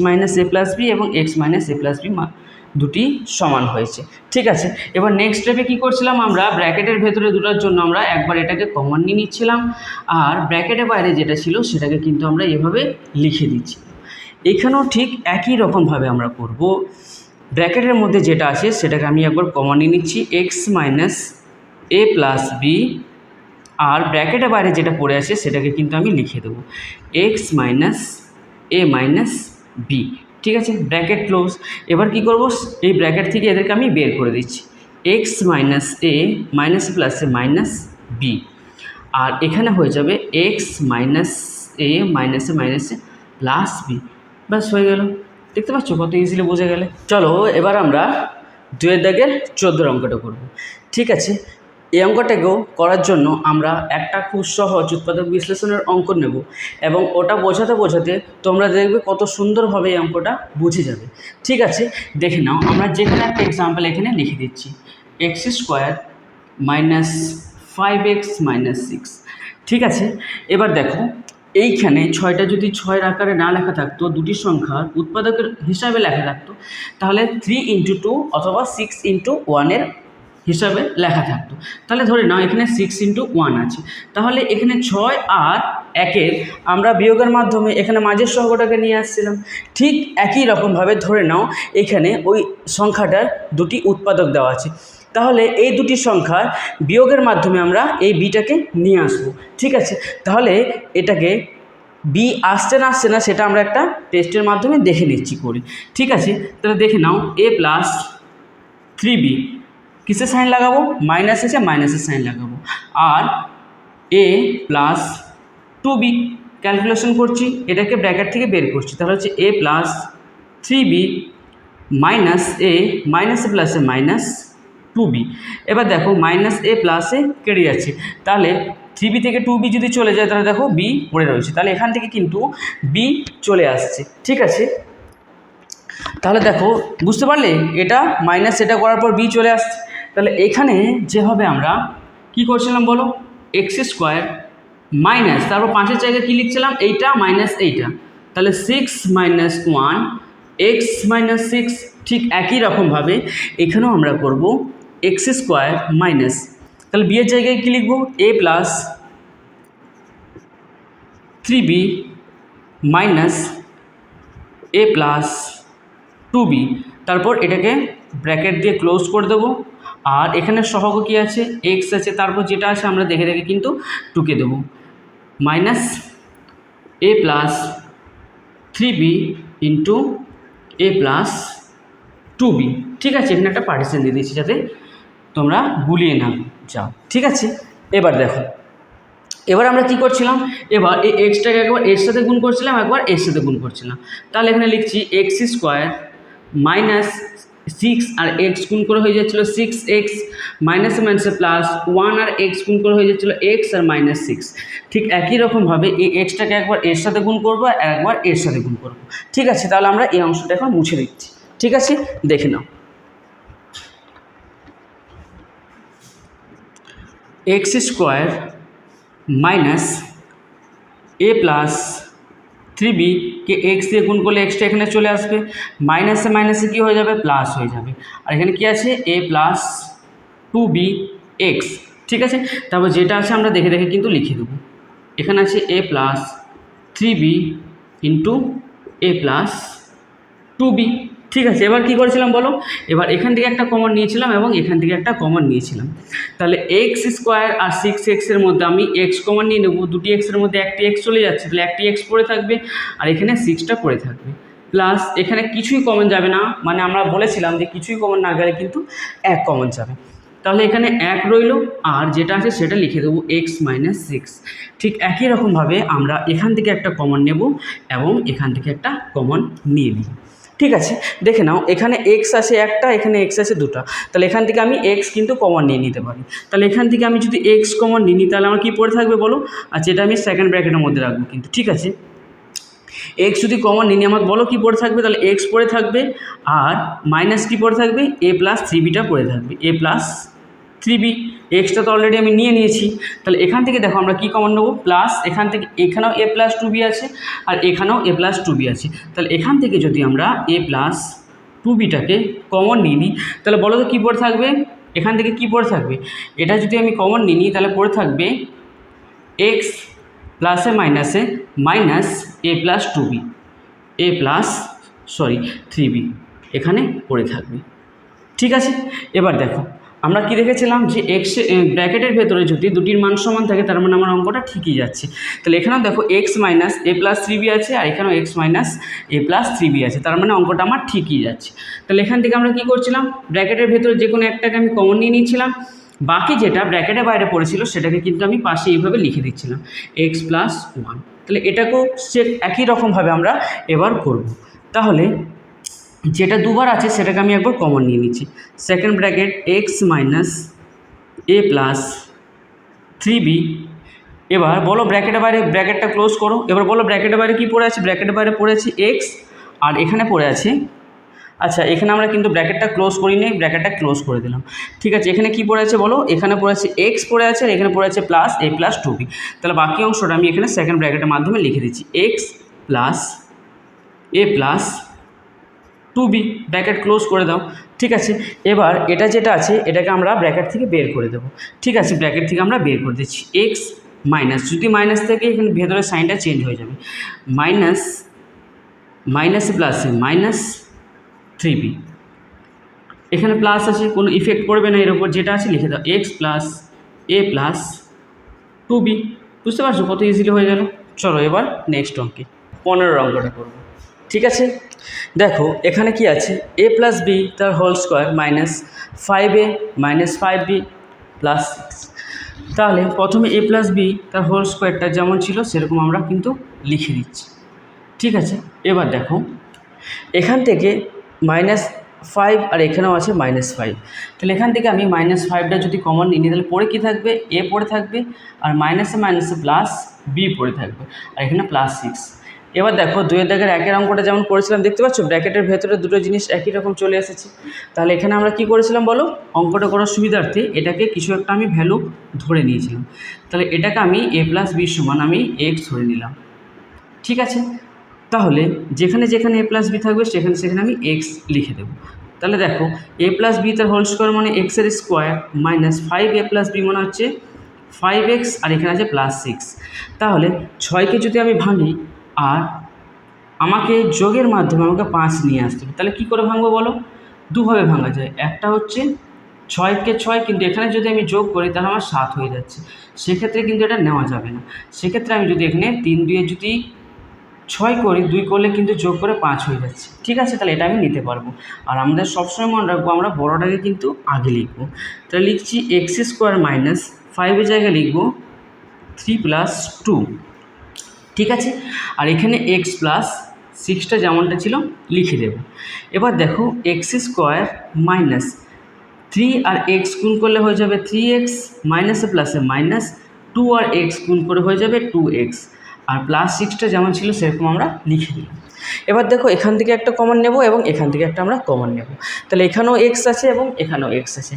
মাইনাস এ প্লাস বি এবং এক্স মাইনাস এ প্লাস বি দুটি সমান হয়েছে। ঠিক আছে, এবার নেক্সট স্টেপে কী করছিলাম, আমরা ব্র্যাকেটের ভেতরে দুটোর জন্য আমরা একবার এটাকে কমন নিয়ে নিচ্ছিলাম, আর ব্র্যাকেটের বাইরে যেটা ছিল সেটাকে কিন্তু আমরা এভাবে লিখে দিচ্ছি। এখানেও ঠিক একই রকমভাবে আমরা করব, ব্র্যাকেটের মধ্যে যেটা আছে সেটাকে আমি একবার কমন নিয়ে নিচ্ছি এক্স মাইনাস এ প্লাস বি, আর ব্র্যাকেটের বাইরে যেটা পড়ে আছে সেটাকে কিন্তু আমি লিখে দেবো এক্স মাইনাস এ মাইনাস বি। ঠিক আছে, ব্র্যাকেট ক্লোজ। এবার কি করব, এই ব্র্যাকেট থেকে এদেরকে আমি বের করে দিচ্ছি এক্স মাইনাস এ মাইনাস প্লাসে মাইনাস বি, আর এখানে হয়ে যাবে এক্স মাইনাস এ মাইনাসে প্লাস বি। ব্যাস হয়ে গেল, দেখতে পাচ্ছ কত ইজিলি বুঝে গেলে। চলো এবার আমরা 2 দাগের 14 অঙ্কটা করব। ঠিক আছে, এই অঙ্কটাকেও করার জন্য আমরা একটা খুব সহজ উৎপাদক বিশ্লেষণের অঙ্ক নেব এবং ওটা বোঝাতে বোঝাতে তোমরা দেখবে কত সুন্দরভাবে এই অঙ্কটা বুঝে যাবে। ঠিক আছে, দেখে নাও, আমরা যেখানে একটা এক্সাম্পল এখানে লিখে দিচ্ছি x square minus 5x minus 6। ঠিক আছে, এবার দেখো এইখানে 6টা যদি 6 আকারে না লেখা থাকতো, দুটি সংখ্যার উৎপাদকের হিসাবে লেখা থাকতো, তাহলে 3 × 2 অথবা 6 × 1 হিসাবে লেখা থাকতো। তাহলে ধরে নাও এখানে 6 × 1 আছে, তাহলে এখানে 6 আর 1-এর আমরা বিয়োগের মাধ্যমে এখানে মাঝের সংখ্যাটাকে নিয়ে আসছিলাম। ঠিক একই রকমভাবে ধরে নাও এখানে ওই সংখ্যাটার দুটি উৎপাদক দেওয়া আছে, তাহলে এই দুটি সংখ্যার বিয়োগের মাধ্যমে আমরা এই বিটাকে নিয়ে আসবো। ঠিক আছে, তাহলে এটাকে বি আসছে না আসছে না সেটা আমরা একটা টেস্টের মাধ্যমে দেখে নিচ্ছি করি। ঠিক আছে, তাহলে দেখে নাও এ প্লাস 3b কিসের সাইন লাগাবো, মাইনাস এসে মাইনাসের সাইন লাগাবো, আর এ প্লাস 2b ক্যালকুলেশন করছি, এটাকে ব্র্যাকেট থেকে বের করছি, তাহলে হচ্ছে এ প্লাস 3b মাইনাস এ প্লাসে মাইনাস 2b। এবার দেখো মাইনাস এ প্লাসে কেটে যাচ্ছে, তাহলে 3b থেকে 2b যদি চলে যায় তাহলে দেখো b পড়ে রয়েছে, তাহলে এখান থেকে কিন্তু b চলে আসছে। ঠিক আছে, তাহলে দেখো বুঝতে পারলে, এটা মাইনাস এটা করার পর b চলে আসছে। তাহলে এখানে যে হবে আমরা কি করছিলাম বলো, এক্স স্কোয়ার মাইনাস তারপর 5-এর জায়গায় কী লিখছিলাম, এইটা মাইনাস এইটা, তাহলে 6 মাইনাস 1 এক্স মাইনাস 6। ঠিক একই রকমভাবে এখানেও আমরা করব এক্স স্কোয়ার মাইনাস, তাহলে বি এর জায়গায় কী লিখব, এ প্লাস 3b মাইনাস এ প্লাস 2b, তারপর এটাকে ব্র্যাকেট দিয়ে ক্লোজ করে দেবো। আর এখানে সহগ কী আছে, এক্স আছে, তারপর যেটা আছে আমরা দেখে দেখে কিন্তু টুকে দেবো, মাইনাস এ প্লাস 3b ইন্টু এ প্লাস 2b। ঠিক আছে, এখানে একটা পার্টিশন দিয়ে দিয়েছি যাতে তোমরা গুলিয়ে না যাও। ঠিক আছে, এবার দেখো, এবার আমরা কি করছিলাম, এবার এই এক্সটাকে একবার এর সাথে গুণ করছিলাম, একবার এর সাথে গুণ করছিলাম। তাহলে এখানে লিখছি এক্স স্কোয়ার মাইনাস 6 আর এক্স গুণ করে হয়ে যাচ্ছিলো 6x মাইনাসে মাইনাসে প্লাস 1 আর এক্স গুণ করে হয়ে যাচ্ছিলো এক্স আর মাইনাস 6। ঠিক একই রকমভাবে এই এক্সটাকে একবার এর সাথে গুণ করবো আর একবার এর সাথে গুণ করবো। ঠিক আছে, তাহলে আমরা এই অংশটা এখন মুছে দিচ্ছি। ঠিক আছে, দেখে নাও, এক্স স্কোয়ার মাইনাস এ প্লাস 3b কে এক্স দিয়ে গুণ করলে এক্সটা এখানে চলে আসবে, মাইনাসে মাইনাসে কী হয়ে যাবে, প্লাস হয়ে যাবে। আর এখানে কি আছে, এ প্লাস 2b এক্স। ঠিক আছে, তারপর যেটা আছে আমরা দেখে দেখে কিন্তু লিখে দেবো। এখানে আছে A plus 3b into A plus 2b। ঠিক আছে, এবার কী করেছিলাম বলো, এবার এখান থেকে একটা কমন নিয়েছিলাম এবং এখান থেকে একটা কমন নিয়েছিলাম। তাহলে এক্স স্কোয়ার আর 6xের মধ্যে আমি এক্স কমন নিয়ে নেবো, দুটি এক্সের মধ্যে একটি এক্স চলে যাচ্ছে, তাহলে একটি এক্স পড়ে থাকবে আর এখানে 6টা পড়ে থাকবে, প্লাস এখানে কিছুই কমন যাবে না, মানে আমরা বলেছিলাম যে কিছুই কমন না গেলে কিন্তু 1 কমন যাবে। তাহলে এখানে 1 রইল আর যেটা আছে সেটা লিখে দেবো এক্স মাইনাস 6। ঠিক একই রকমভাবে আমরা এখান থেকে একটা কমন নেব এবং এখান থেকে একটা কমন নিয়ে নিই। ঠিক আছে, দেখে নাও, এখানে এক্স আছে একটা, এখানে এক্স আছে দুটো, তাহলে এখান থেকে আমি এক্স কিন্তু কমন নিয়ে নিতে পারি। তাহলে এখান থেকে আমি যদি এক্স কমন নিই তাহলে আমার কী পড়ে থাকবে বলো, আর যেটা আমি সেকেন্ড ব্র্যাকেটের মধ্যে রাখবো কিন্তু। ঠিক আছে, এক্স যদি কমন নিই আমার বলো কী পড়ে থাকবে, তাহলে এক্স পড়ে থাকবে আর মাইনাস কী পড়ে থাকবে, এ প্লাস 3bটা পড়ে থাকবে, এ প্লাস 3b। এক্সটা তো অলরেডি আমি নিয়ে নিয়েছি, তাহলে এখান থেকে দেখো আমরা কী কমন নেবো, প্লাস এখান থেকে এখানেও এ প্লাস 2b আছে আর এখানেও এ প্লাস 2b আছে, তাহলে এখান থেকে যদি আমরা এ প্লাস 2bটাকে কমন নিয়ে নিই তাহলে বলো তো কী পড়ে থাকবে, এখান থেকে কী পড়ে থাকবে, এটা যদি আমি কমন নিই তাহলে পড়ে থাকবে এক্স প্লাসে মাইনাসে মাইনাস এ প্লাস 2b, এ প্লাস 3b এখানে পড়ে থাকবে। ঠিক আছে, এবার দেখো আমরা কি দেখেছিলাম যে এক্স ব্র্যাকেটের ভেতরে যদি দুটির মান সমান থাকে তার মানে আমার অঙ্কটা ঠিকই যাচ্ছে। তাহলে এখানেও দেখো এক্স মাইনাস এ প্লাস 3b আছে আর এখানেও এক্স মাইনাস এ প্লাস 3b আছে, তার মানে অঙ্কটা আমার ঠিকই যাচ্ছে। তাহলে এখান থেকে আমরা কি করছিলাম, ব্র্যাকেটের ভেতরে যে কোনো একটাকে আমি কমন নিয়ে নিচ্ছিলাম, বাকি যেটা ব্র্যাকেটের বাইরে পড়েছিল সেটাকে কিন্তু আমি পাশে এইভাবে লিখে দিচ্ছিলাম এক্স প্লাস 1। তাহলে এটাকেও সে একই রকমভাবে আমরা এবার করব। তাহলে যেটা দুবার আছে সেটাকে আমি একবার কমন নিয়ে নিচ্ছি, সেকেন্ড ব্র্যাকেট এক্স মাইনাস এ প্লাস 3b। এবার বলো ব্র্যাকেটের বাইরে, ব্র্যাকেটটা ক্লোজ করো, এবার বলো ব্র্যাকেটের বাইরে কী পড়ে আছে, ব্র্যাকেটের বাইরে পড়ে আছে এক্স আর এখানে পড়ে আছে, আচ্ছা এখানে আমরা কিন্তু ব্র্যাকেটটা ক্লোজ করি নি, ব্র্যাকেটটা ক্লোজ করে দিলাম। ঠিক আছে, এখানে কি পড়ে আছে বলো, এখানে পড়ে আছে এক্স পড়ে আছে আর এখানে পড়ে আছে প্লাস এ প্লাস 2b। তাহলে বাকি অংশটা আমি এখানে সেকেন্ড ব্র্যাকেটের মাধ্যমে লিখে দিচ্ছি এক্স প্লাস এ প্লাস 2b, ব্র্যাকেট ক্লোজ করে দাও। ঠিক আছে, এবার এটা যেটা আছে এটাকে আমরা ব্র্যাকেট থেকে বের করে দেবো। ঠিক আছে, ব্র্যাকেট থেকে আমরা বের করে দিচ্ছি এক্স মাইনাস, যদি মাইনাস থেকে এখানে ভেতরের সাইনটা চেঞ্জ হয়ে যাবে, মাইনাস মাইনাসে প্লাসে মাইনাস 3b, এখানে প্লাস আছে কোনো ইফেক্ট পড়বে না এর ওপর, যেটা আছে লিখে দাও এক্স প্লাস এ প্লাস 2b। বুঝতে পারছো কত ইজিলি হয়ে গেল। চলো এবার নেক্সট অঙ্কে 15 অঙ্কটা করবো। ঠিক আছে, দেখো এখানে কি আছে, এ প্লাস বি তার whole square minus 5a minus 5b plus 6। তাহলে প্রথমে এ প্লাস বি তার হোল স্কোয়ারটা যেমন ছিল সেরকম আমরা কিন্তু লিখে দিচ্ছি। ঠিক আছে, এবার দেখো এখান থেকে -5 আর এখানেও আছে -5। তাহলে এখান থেকে আমি -5টা যদি কমন নিই তাহলে পরে কী থাকবে, এ পড়ে থাকবে, আর মাইনাসে মাইনাসে প্লাস বি পড়ে থাকবে, আর এখানে +6। এবার দেখো 2 এর দাগের একের অঙ্কটা যেমন করেছিলাম, দেখতে পাচ্ছ ব্র্যাকেটের ভেতরে দুটো জিনিস একই রকম চলে এসেছে। তাহলে এখানে আমরা কি করেছিলাম বলো, অঙ্কটা করার সুবিধার্থে এটাকে কিছু একটা আমি ভ্যালু ধরে নিয়েছিলাম। তাহলে এটাকে আমি a+b সমান আমি x ধরে নিলাম, ঠিক আছে। তাহলে যেখানে যেখানে a+b থাকবে সেখানে সেখানে আমি x লিখে দেবো। তাহলে দেখো a+b তার হোল স্কোয়ার মানে x-এর স্কোয়ার, -5a+b মানে হচ্ছে 5x, আর এখানে আছে +6। তাহলে 6কে যদি আমি ভাঙি আর আমাকে যোগের মাধ্যমে আমাকে 5 নিয়ে আসতে হবে, তাহলে কী করে ভাঙবো বলো, দুভাবে ভাঙা যায়। একটা হচ্ছে 6কে 6, কিন্তু এখানে যদি আমি যোগ করি তাহলে আমার 7 হয়ে যাচ্ছে, সেক্ষেত্রে কিন্তু এটা নেওয়া যাবে না। সেক্ষেত্রে আমি যদি এখানে 3 2 যদি 6 করি, 2 করলে কিন্তু যোগ করে 5 হয়ে যাচ্ছে, ঠিক আছে। তাহলে এটা আমি নিতে পারবো। আর আমাদের সবসময় মনে রাখবো আমরা বড়টাকে কিন্তু আগে লিখবো। তাহলে লিখছি x² - 5 এর জায়গায় লিখবো 3 + 2, ঠিক আছে। আর এখানে x+6টা যেমনটা ছিল লিখে দেব। এবার দেখো x² - 3 আর x গুণ করলে হয়ে যাবে 3x, মাইনাসে প্লাসে -2 আর x গুণ করে হয়ে যাবে 2x, আর +6টা যেমন ছিল সেরকম আমরা লিখে দিলাম। এবার দেখো এখান থেকে একটা কমন নেব এবং এখান থেকে একটা আমরা কমন নেব। তাহলে এখানেও x আছে এবং এখানেও x আছে,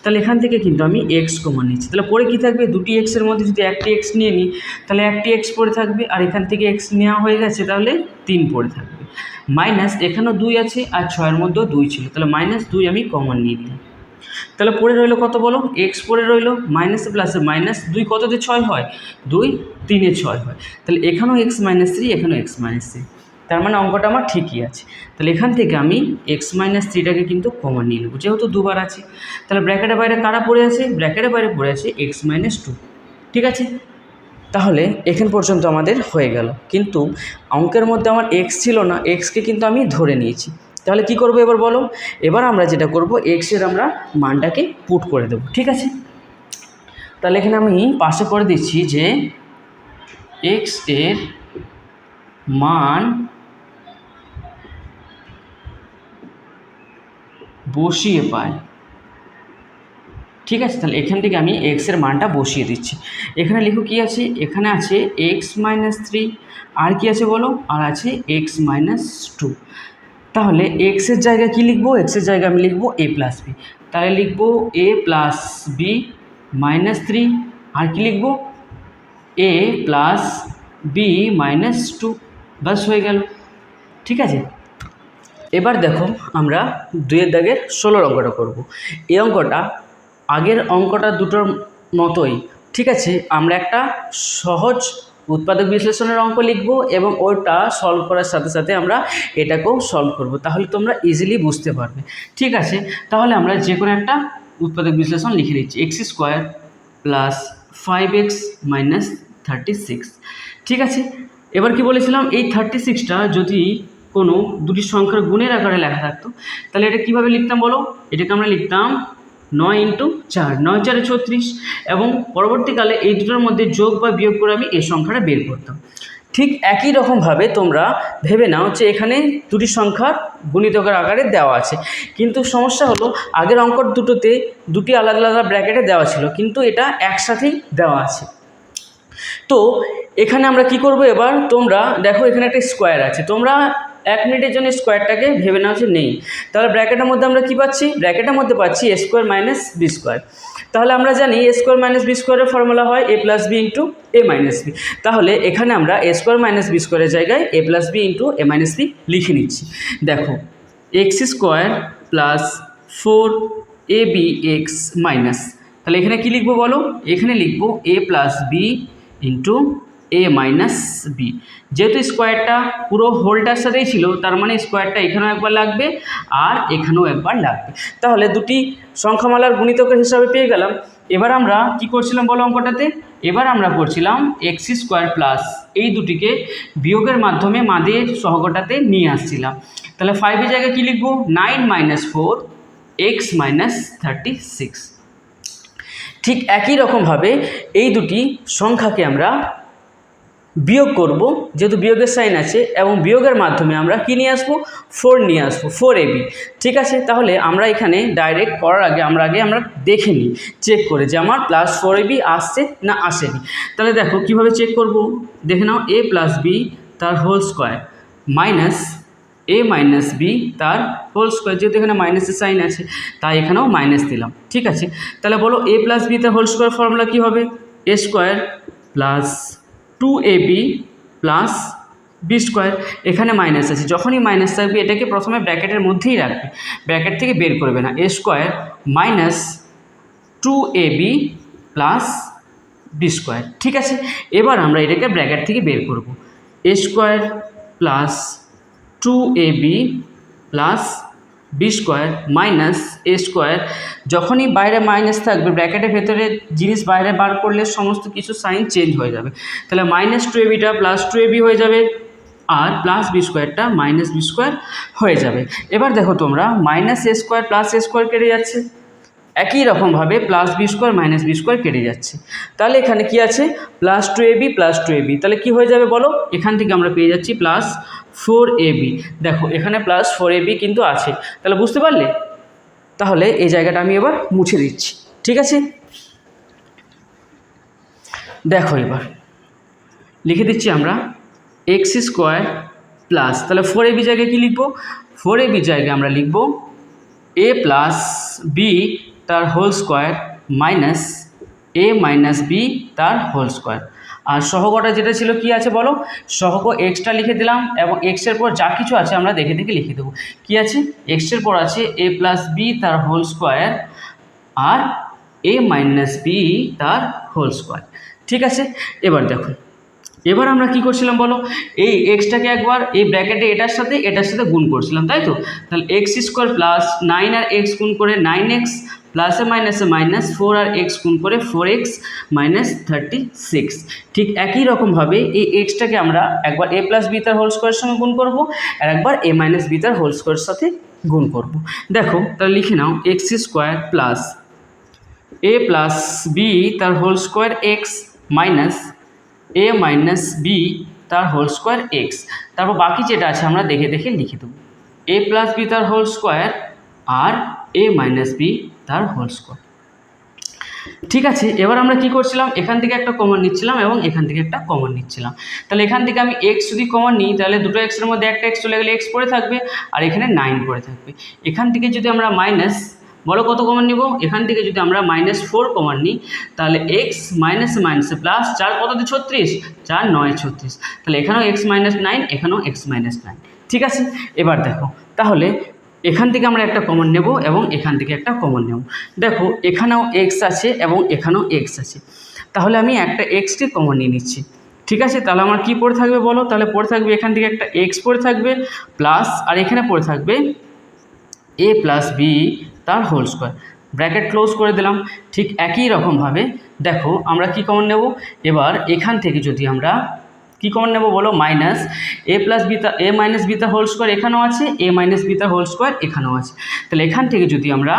তাহলে এখান থেকে কিন্তু আমি x কমন নিচ্ছি। তাহলে পরে কী থাকবে, দুটি এক্সের মধ্যে যদি একটি x নিয়ে নিই তাহলে একটি x পড়ে থাকবে, আর এখান থেকে x নেওয়া হয়ে গেছে তাহলে 3 পড়ে থাকবে, মাইনাস এখানেও 2 আছে আর 6-এর মধ্যেও 2 ছিল, তাহলে -2 আমি কমন নিয়ে নিই। তাহলে পড়ে রইলো কত বলো, x পড়ে রইলো, মাইনাসে প্লাসে -2 কততে 6 হয়, 2 3-এ 6 হয়, তাহলে এখানেও x - 3, এখানেও x - 3, তার মানে অঙ্কটা আমার ঠিকই আছে। তাহলে এখান থেকে আমি x - 3টাকে কিন্তু কমন নিয়ে নেবো, যেহেতু দুবার আছে। তাহলে ব্র্যাকেটের বাইরে কারা পড়ে আছে, ব্র্যাকেটের বাইরে পড়ে আছে x - 2, ঠিক আছে। তাহলে এখান পর্যন্ত আমাদের হয়ে গেল, কিন্তু অঙ্কের মধ্যে আমার x ছিল না, xকে কিন্তু আমি ধরে নিয়েছি। তাহলে কি করব এবার বলো, এবার আমরা যেটা করব x-এর আমরা মানটাকে পুট করে দেব, ঠিক আছে। তাহলে এখানে আমি পাশে করে দিচ্ছি যে x-এর মান বসিয়ে পাই, ঠিক আছে। তাহলে এখান থেকে আমি x-এর মানটা বসিয়ে দিচ্ছি। এখানে লিখো কি আছে, এখানে আছে x - 3, আর কি আছে বলো, আর আছে x - 2। তাহলে x-এর জায়গায় কি লিখবো, x-এর জায়গায় আমি লিখবো a+b, তাহলে লিখবো a+b - 3, আর কি লিখবো a+b - 2, বাস হয়ে গেল, ঠিক আছে। এবার দেখো আমরা 2-এর দাগের 16 অঙ্কটা করব। এই অঙ্কটা আগের অঙ্কটা দুটোর মতোই, ঠিক আছে। আমরা একটা সহজ উৎপাদক বিশ্লেষণের অঙ্ক লিখব এবং ওটা সলভ করার সাথে সাথে আমরা এটাকেও সলভ করব, তাহলে তোমরা ইজিলি বুঝতে পারবে, ঠিক আছে। তাহলে আমরা যে কোনো একটা উৎপাদক বিশ্লেষণ লিখে নিচ্ছি, x² + 5x - 36, ঠিক আছে। এবার কি বলেছিলাম, এই 36টা যদি কোনো দুটি সংখ্যার গুণের আকারে লেখা থাকতো তাহলে এটা কীভাবে লিখতাম বলো, এটাকে আমরা লিখতাম 9 × 4, 9 × 4 = 36, এবং পরবর্তীকালে এই দুটোর মধ্যে যোগ বা বিয়োগ করে আমি এই সংখ্যাটা বের করতাম। ঠিক একই রকমভাবে তোমরা ভেবে নাও যে এখানে দুটি সংখ্যার গুণিতকের আকারে দেওয়া আছে, কিন্তু সমস্যা হলো আগের অঙ্ক দুটোতে দুটি আলাদা আলাদা ব্র্যাকেটে দেওয়া ছিল, কিন্তু এটা একসাথেই দেওয়া আছে। তো এখানে আমরা কি করব, এবার তোমরা দেখো এখানে একটা স্কোয়ার আছে, তোমরা 1 মিনিটের জন্য স্কোয়ারটাকে ভেবে নাও যে নেই, তাহলে ব্র্যাকেটের মধ্যে আমরা কি পাচ্ছি, ব্র্যাকেটের মধ্যে পাচ্ছি a² - b²। তাহলে আমরা জানি a² - b² এর ফর্মুলা হয় a+b × a - b, তাহলে এখানে আমরা a² - b² এর জায়গায় a+b × a - b লিখে নিচ্ছি। দেখো x² + 4abx মাইনাস, তাহলে এখানে কি লিখবো বলো, এখানে লিখবো a+b × a - b, যেহেতু স্কোয়ারটা পুরো হোলটার সাথেই ছিল তার মানে স্কোয়ারটা এখানেও একবার লাগবে আর এখানেও একবার লাগবে, তাহলে দুটি সংখ্যামালার গুণিতকের হিসাবে পেয়ে গেলাম। এবার আমরা কি করছিলাম বলো অঙ্কটাতে, এবার আমরা করছিলাম x² এই দুটিকে বিয়োগের মাধ্যমে মাদের সহগটাতে নিয়ে আসছিলাম। তাহলে 5-এর জায়গায় কী লিখবো, 9 - 4x - 36। ঠিক একই রকমভাবে এই দুটি সংখ্যাকে আমরা বিয়োগ করব, যেহেতু বিয়োগের সাইন আছে, এবং বিয়োগের মাধ্যমে আমরা কি নিয়ে আসবো, 4 নিয়ে আসবো, 4ab। ঠিক আছে, তাহলে আমরা এখানে ডাইরেক্ট করার আগে আমরা দেখে নিই, চেক করে যে আমার প্লাস 4ab আসছে না আসেনি। তাহলে দেখো কিভাবে চেক করব, দেখে নাও, a প্লাস বি তার whole square minus a minus B তার হোল স্কোয়ার, যেহেতু এখানে মাইনাসের সাইন আছে তাই এখানেও মাইনাস দিলাম। ঠিক আছে, তাহলে বলো a প্লাস বি তার হোল স্কোয়ার ফর্মুলা কী হবে, a square plus 2ab plus B square. এখানে মাইনাস আছে, যখনই মাইনাস থাকবে এটাকে প্রথমে ব্র্যাকেটের মধ্যেই রাখবে, ব্র্যাকেট থেকে বের করবে না। a square minus 2ab plus B square. ঠিক আছে, এবার আমরা এটাকে ব্র্যাকেট থেকে বের করব, a square plus 2ab plus B square minus A square. যখনই বাইরে মাইনাস থাকবে ব্র্যাকেটের ভেতরে জিনিস বাইরে বার করলে সমস্ত কিছু সাইন চেঞ্জ হয়ে যাবে, তাহলে মাইনাস 2abটা প্লাস 2ab হয়ে যাবে, আর প্লাস বি স্কোয়ারটা মাইনাস বি স্কোয়ার হয়ে যাবে। এবার দেখো তোমরা, minus A square plus a square কেটে যাচ্ছে, একই রকমভাবে plus B square minus b square কেটে যাচ্ছে। তাহলে এখানে কি আছে, প্লাস 2ab প্লাস 2ab, তাহলে কি হয়ে যাবে বলো, এখান থেকে আমরা পেয়ে যাচ্ছি প্লাস 4ab। দেখো এখানে প্লাস 4ab কিন্তু আছে, তাহলে বুঝতে পারলে। তাহলে এই জায়গাটা আমি এবার মুছে দিচ্ছি। ঠিক আছে, দেখো এবার লিখে দিচ্ছি আমরা এক্স স্কোয়ার প্লাস, তাহলে 4ab জায়গায় কী লিখবো, 4ab জায়গায় আমরা লিখব a প্লাস বি তার whole square minus a minus B তার হোল স্কোয়ার। আর সহগটা যেটা ছিল কি আছে বলো, সহগ এক্সটা লিখে দিলাম, এবং এক্সের পর যা কিছু আছে আমরা দেখে দেখে লিখে দেবো। কী আছে, এক্সের পর আছে a প্লাস বি তার হোল স্কোয়ার আর a মাইনাস বি তার হোল স্কোয়ার। ঠিক আছে, এবার দেখো, এবার আমরা কি করছিলাম বলো, এই এক্সটাকে একবার এই ব্র্যাকেটে এটার সাথে গুণ করছিলাম, তাই তো। তাহলে এক্স স্কোয়ার প্লাস 9 আর এক্স গুণ করে 9x প্লাসে মাইনাসে মাইনাস 4 আর এক্স গুণ করে 4x মাইনাস 36। ঠিক একই রকমভাবে এই এক্সটাকে আমরা একবার a প্লাস বি তার হোল স্কোয়ারের সঙ্গে গুণ করব, আর একবার a মাইনাস বি তার হোল স্কোয়ারের সাথে গুণ করব। দেখো তাহলে লিখে নাও x square plus a plus B তার whole square x minus a minus B তার হোল স্কোয়ার এক্স। তারপর বাকি যেটা আছে আমরা দেখে দেখে লিখে দেবো, a প্লাস বি তার হোল স্কোয়ার আর a মাইনাস বি তার হোল স্কোয়ার। ঠিক আছে, এবার আমরা কি করছিলাম, এখান থেকে একটা কমন নিচ্ছিলাম এবং এখান থেকে একটা কমন নিচ্ছিলাম। তাহলে এখান থেকে আমি এক্স যদি কমন নিই, তাহলে দুটো এক্সের মধ্যে একটা এক্স চলে গেলে এক্স পড়ে থাকবে, আর এখানে 9 পড়ে থাকবে। এখান থেকে যদি আমরা মাইনাস, বলো কত কমন নিব, এখান থেকে যদি আমরা -4 কমন নিই, তাহলে এক্স মাইনাসে মাইনাসে প্লাস 4 কত 36, 4 9 36, তাহলে এখানেও এক্স মাইনাস 9, এখানেও এক্স মাইনাস 9। ঠিক আছে, এবার দেখো, তাহলে এখান থেকে আমরা একটা কমন নেব এবং এখান থেকে একটা কমন নেব। দেখো এখানেও এক্স আছে এবং এখানেও এক্স আছে, তাহলে আমি একটা এক্সকে কমন নিয়ে নিচ্ছি। ঠিক আছে, তাহলে আমার কি পড়ে থাকবে বলো, তাহলে পড়ে থাকবে এখান থেকে একটা এক্স পড়ে থাকবে প্লাস, আর এখানে পড়ে থাকবে a প্লাস বি তার হোল স্কোয়ার, ব্র্যাকেট ক্লোজ করে দিলাম। ঠিক একই রকমভাবে দেখো আমরা কি কমন নেব, এবার এখান থেকে যদি আমরা কি কমন নেব বলো, মাইনাস a প্লাস বি তার a মাইনাস বি তার হোল স্কোয়ার এখানেও আছে, a মাইনাস বি তার হোল স্কোয়ার এখানেও আছে, তাহলে এখান থেকে যদি আমরা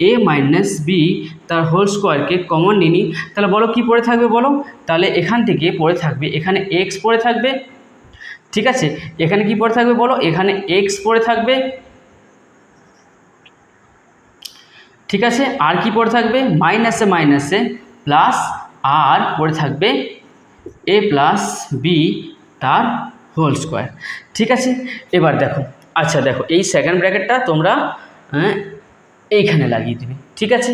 a মাইনাস বি তার হোল স্কোয়ারকে কমন নিই, তাহলে বলো কি পড়ে থাকবে বলো, তাহলে এখান থেকে পড়ে থাকবে এখানে এক্স পড়ে থাকবে। ঠিক আছে, এখানে কি পড়ে থাকবে বলো, এখানে এক্স পড়ে থাকবে। ঠিক আছে, আর কি পড়ে থাকবে, মাইনাসে মাইনাসে প্লাস, আর পড়ে থাকবে a প্লাস বি তার হোল স্কোয়ার। ঠিক আছে, এবার দেখো, আচ্ছা দেখো এই সেকেন্ড ব্র্যাকেটটা তোমরা এইখানে লাগিয়ে দিবে। ঠিক আছে,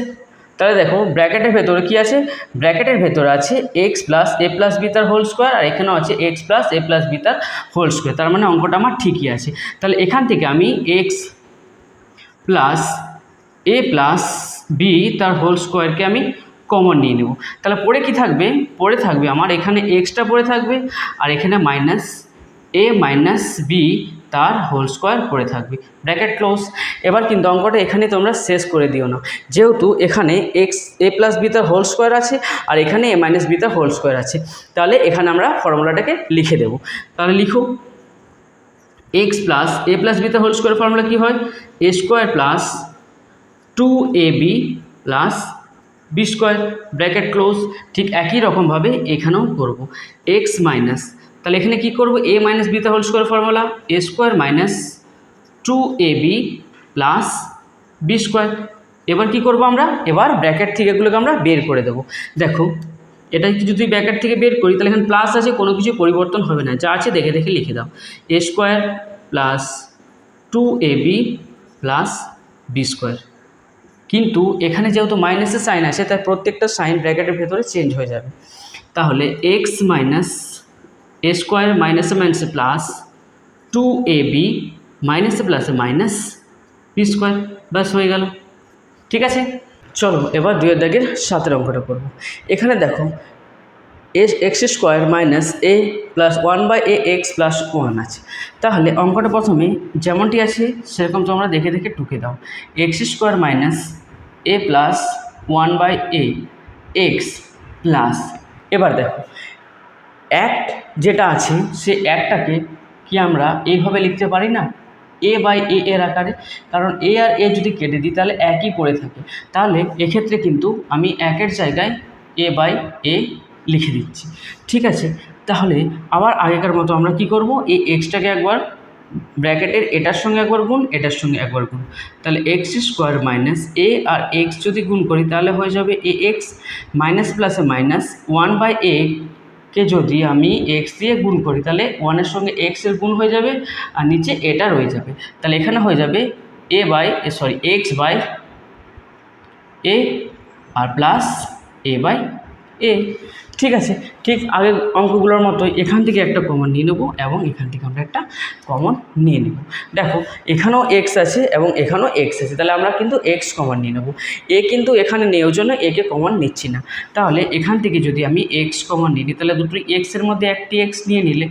তাহলে দেখো ব্র্যাকেটের ভেতরে কি আছে, ব্র্যাকেটের ভেতরে আছে এক্স প্লাস এ প্লাস বি তার হোল স্কোয়ার, আর এখানেও আছে এক্স প্লাস এ প্লাস বি তার হোল স্কোয়ার, তার মানে অঙ্কটা আমার ঠিকই আছে। তাহলে এখান থেকে আমি এক্স প্লাস এ প্লাস বি তার হোল স্কোয়ারকে আমি কমন নিয়ে নেব। তাহলে পড়ে কি থাকবে, পড়ে থাকবে আমার এখানে এক্সটা পড়ে থাকবে, আর এখানে মাইনাস এ মাইনাস বি তার হোল স্কোয়ার পড়ে থাকবে, ব্র্যাকেট ক্লোজ। এবার কিন্তু অঙ্কটা এখানে তোমরা শেষ করে দিও না, যেহেতু এখানে এক্স এ প্লাস বি তার হোল স্কোয়ার আছে আর এখানে এ মাইনাস বি তার হোল স্কোয়ার আছে, তাহলে এখানে আমরা ফর্মুলাটাকে লিখে দেব। তাহলে লিখো এক্স প্লাস এ প্লাস বি তার হোল স্কোয়ার ফর্মুলা কী হয়, a square plus 2ab plus B square bracket close. ঠিক একই রকমভাবে এখানেও করব এক্স মাইনাস, তাহলে এখানে কী করব, a minus b whole square formula, a square minus 2ab plus B square. এবার কী করব আমরা, এবার ব্র্যাকেট থেকে এগুলোকে আমরা বের করে দেবো। দেখো এটা যদি ব্র্যাকেট থেকে বের করি তাহলে এখানে প্লাস আছে, কোনো কিছু পরিবর্তন হবে না, যা আছে দেখে দেখে লিখে দাও, a square plus 2ab plus B square. কিন্তু এখানে যেহেতু মাইনাসের সাইন আছে তাই প্রত্যেকটা সাইন ব্র্যাকেটের ভেতরে চেঞ্জ হয়ে যাবে। তাহলে এক্স মাইনাস এ স্কোয়ার মাইনাসে মাইনাসে প্লাস 2ab মাইনাসে প্লাসে মাইনাস বি স্কোয়ার, ব্যাস হয়ে গেল। ঠিক আছে, চলো এবার 2 দাগের 7 অঙ্কটা করব। এখানে দেখো এক্স স্কোয়ার মাইনাস এ প্লাস 1/a এক্স প্লাস 1 আছে। তাহলে অঙ্কটা প্রথমে যেমনটি আছে সেরকম তোমরা দেখে দেখে টুকে দাও, এক্স স্কোয়ার মাইনাস এ প্লাস 1/a এক্স প্লাস, এবার দেখো এক যেটা আছে সে একটাকে কি আমরা এইভাবে লিখতে পারি না, এ বাই এ এর আকারে, কারণ এ আর এ যদি কেটে দিই তাহলে একই পড়ে থাকে। তাহলে এক্ষেত্রে কিন্তু আমি একের জায়গায় এ বাই এ লিখে দিচ্ছি। ঠিক আছে, তাহলে আবার আগেকার মতো আমরা কি করব, এই এক্সটাকে একবার ব্র্যাকেটের এটার সঙ্গে একবার গুণ, এটার সঙ্গে একবার গুণ, তাহলে এক্স স্কোয়ার মাইনাস এ আর এক্স যদি গুণ করি তাহলে হয়ে যাবে এ এক্স মাইনাস প্লাসে মাইনাস 1/a কে যদি আমি এক্স দিয়ে গুণ করি তাহলে 1-এর সঙ্গে এক্সের গুণ হয়ে যাবে আর নিচে এটা রয়ে যাবে। তাহলে এখানে হয়ে যাবে এক্স বাই এ আর প্লাস এ বাই এ। ঠিক আছে, ঠিক আগের অঙ্কগুলোর মতোই এখান থেকে একটা কমন নিয়ে নেবো এবং এখান থেকে আমরা একটা কমন নিয়ে নেব। দেখো এখানেও এক্স আছে এবং এখানেও এক্স আছে, তাহলে আমরা কিন্তু এক্স কমন নিয়ে নেব। এ কিন্তু এখানে নেওয়ার জন্য একে কমন নিচ্ছি না। তাহলে এখান থেকে যদি আমি এক্স কমন নিই তাহলে দুটো এক্সের মধ্যে একটি এক্স নিয়ে নিলে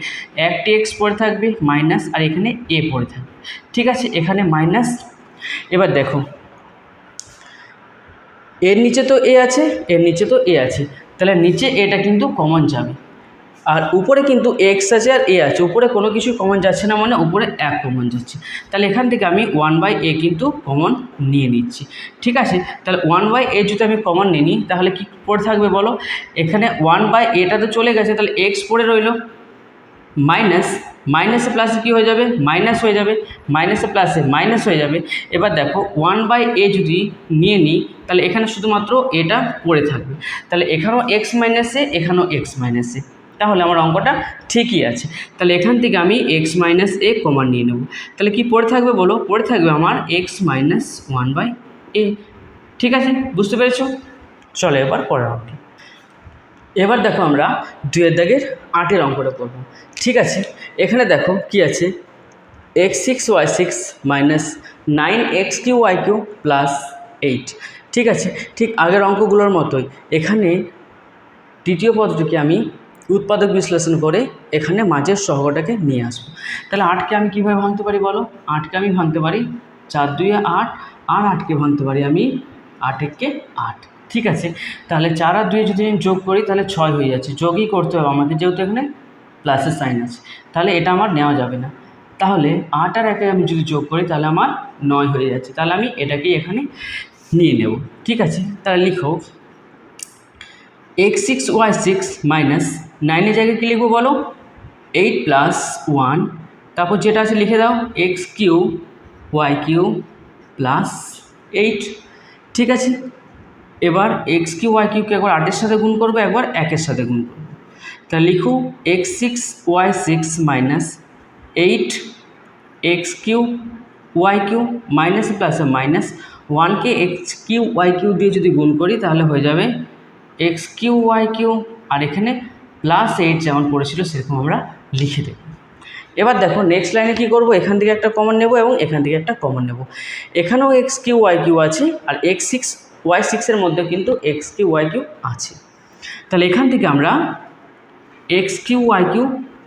একটি এক্স পড়ে থাকবে মাইনাস, আর এখানে এ পড়ে থাকবে। ঠিক আছে, এখানে মাইনাস। এবার দেখো এর নিচে তো এ আছে, এর নিচে তো এ আছে, তাহলে নিচে এটা কিন্তু কমন যাবে, আর উপরে কিন্তু এক্স আছে আর এ আছে, উপরে কোনো কিছু কমন যাচ্ছে না, মানে উপরে এক কমন যাচ্ছে। তাহলে এখান থেকে আমি 1/a কিন্তু কমন নিয়ে নিচ্ছি। ঠিক আছে, তাহলে 1/a যদি আমি কমন নিয়ে নিই তাহলে কি পড়ে থাকবে বলো, এখানে 1/a তো চলে গেছে, তাহলে এক্স পড়ে রইল, মাইনাস মাইনাসে প্লাসে কী হয়ে যাবে, মাইনাস হয়ে যাবে, মাইনাসে প্লাসে মাইনাস হয়ে যাবে। এবার দেখো 1/a যদি নিয়ে নিই তাহলে এখানে শুধুমাত্র এটা পড়ে থাকবে, তাহলে এখানেও এক্স মাইনাসে এখানেও এক্স মাইনাসে, তাহলে আমার অঙ্কটা ঠিকই আছে। তাহলে এখান থেকে আমি এক্স মাইনাস এ কমন নিয়ে নেব, তাহলে কি পড়ে থাকবে বলো, পড়ে থাকবে আমার এক্স মাইনাস 1/a। ঠিক আছে, বুঝতে পেরেছো? চলো এবার পরের অঙ্ক। এবার দেখো আমরা 2 দাগের 8 অঙ্কটা করব। ঠিক আছে, এখানে দেখো কি আছে, x6y6 মাইনাস 9x3y3 প্লাস 8। ঠিক আছে, ঠিক আগের অঙ্কগুলোর মতোই এখানে তৃতীয় পদটিকে আমি উৎপাদক বিশ্লেষণ করে এখানে মাঝের সহগটাকে নিয়ে আসবো। তাহলে 8কে আমি কীভাবে ভাঙতে পারি বলো, 8কে আমি ভাঙতে পারি 4×2 8, আর 8কে ভাঙতে পারি আমি 8×1 8। ঠিক আছে, তাহলে 4 আর 2 যদি আমি যোগ করি তাহলে 6 হয়ে যাচ্ছে, যোগই করতে হবে আমাকে যেহেতু এখানে প্লাসের সাইন আছে, তাহলে এটা আমার নেওয়া যাবে না। তাহলে 8 আর 1 আমি যদি যোগ করি তাহলে আমার 9 হয়ে যাচ্ছে, তাহলে আমি এটাকেই এখানে নিয়ে নেব। ঠিক আছে, তাহলে লিখো x6y6 মাইনাস 9-এর জায়গায় কী লিখবো বলো, 8 প্লাস 1, তারপর যেটা আছে লিখে দাও x3 y3 প্লাস 8। ঠিক আছে, এবার x3 y3কে একবার 8-এর সাথে গুণ করবো, একবার 1-এর সাথে গুণ করবো, তাহলে লিখো x6y6 minus 8 x3 y3 minus প্লাসে মাইনাস 1কে x3 y3 দিয়ে যদি গুণ করি তাহলে হয়ে যাবে x3 y3, আর এখানে প্লাস 8 যেমন পড়েছিল সেরকম আমরা লিখে দেব। এবার দেখো নেক্সট লাইনে কী করবো, এখান থেকে একটা কমন নেব এবং এখান থেকে একটা কমন নেব। এখানেও x3 y3 আছে আর y6-এর মধ্যে কিন্তু x3 y3 আছে, তাহলে এখান থেকে আমরা x3 y3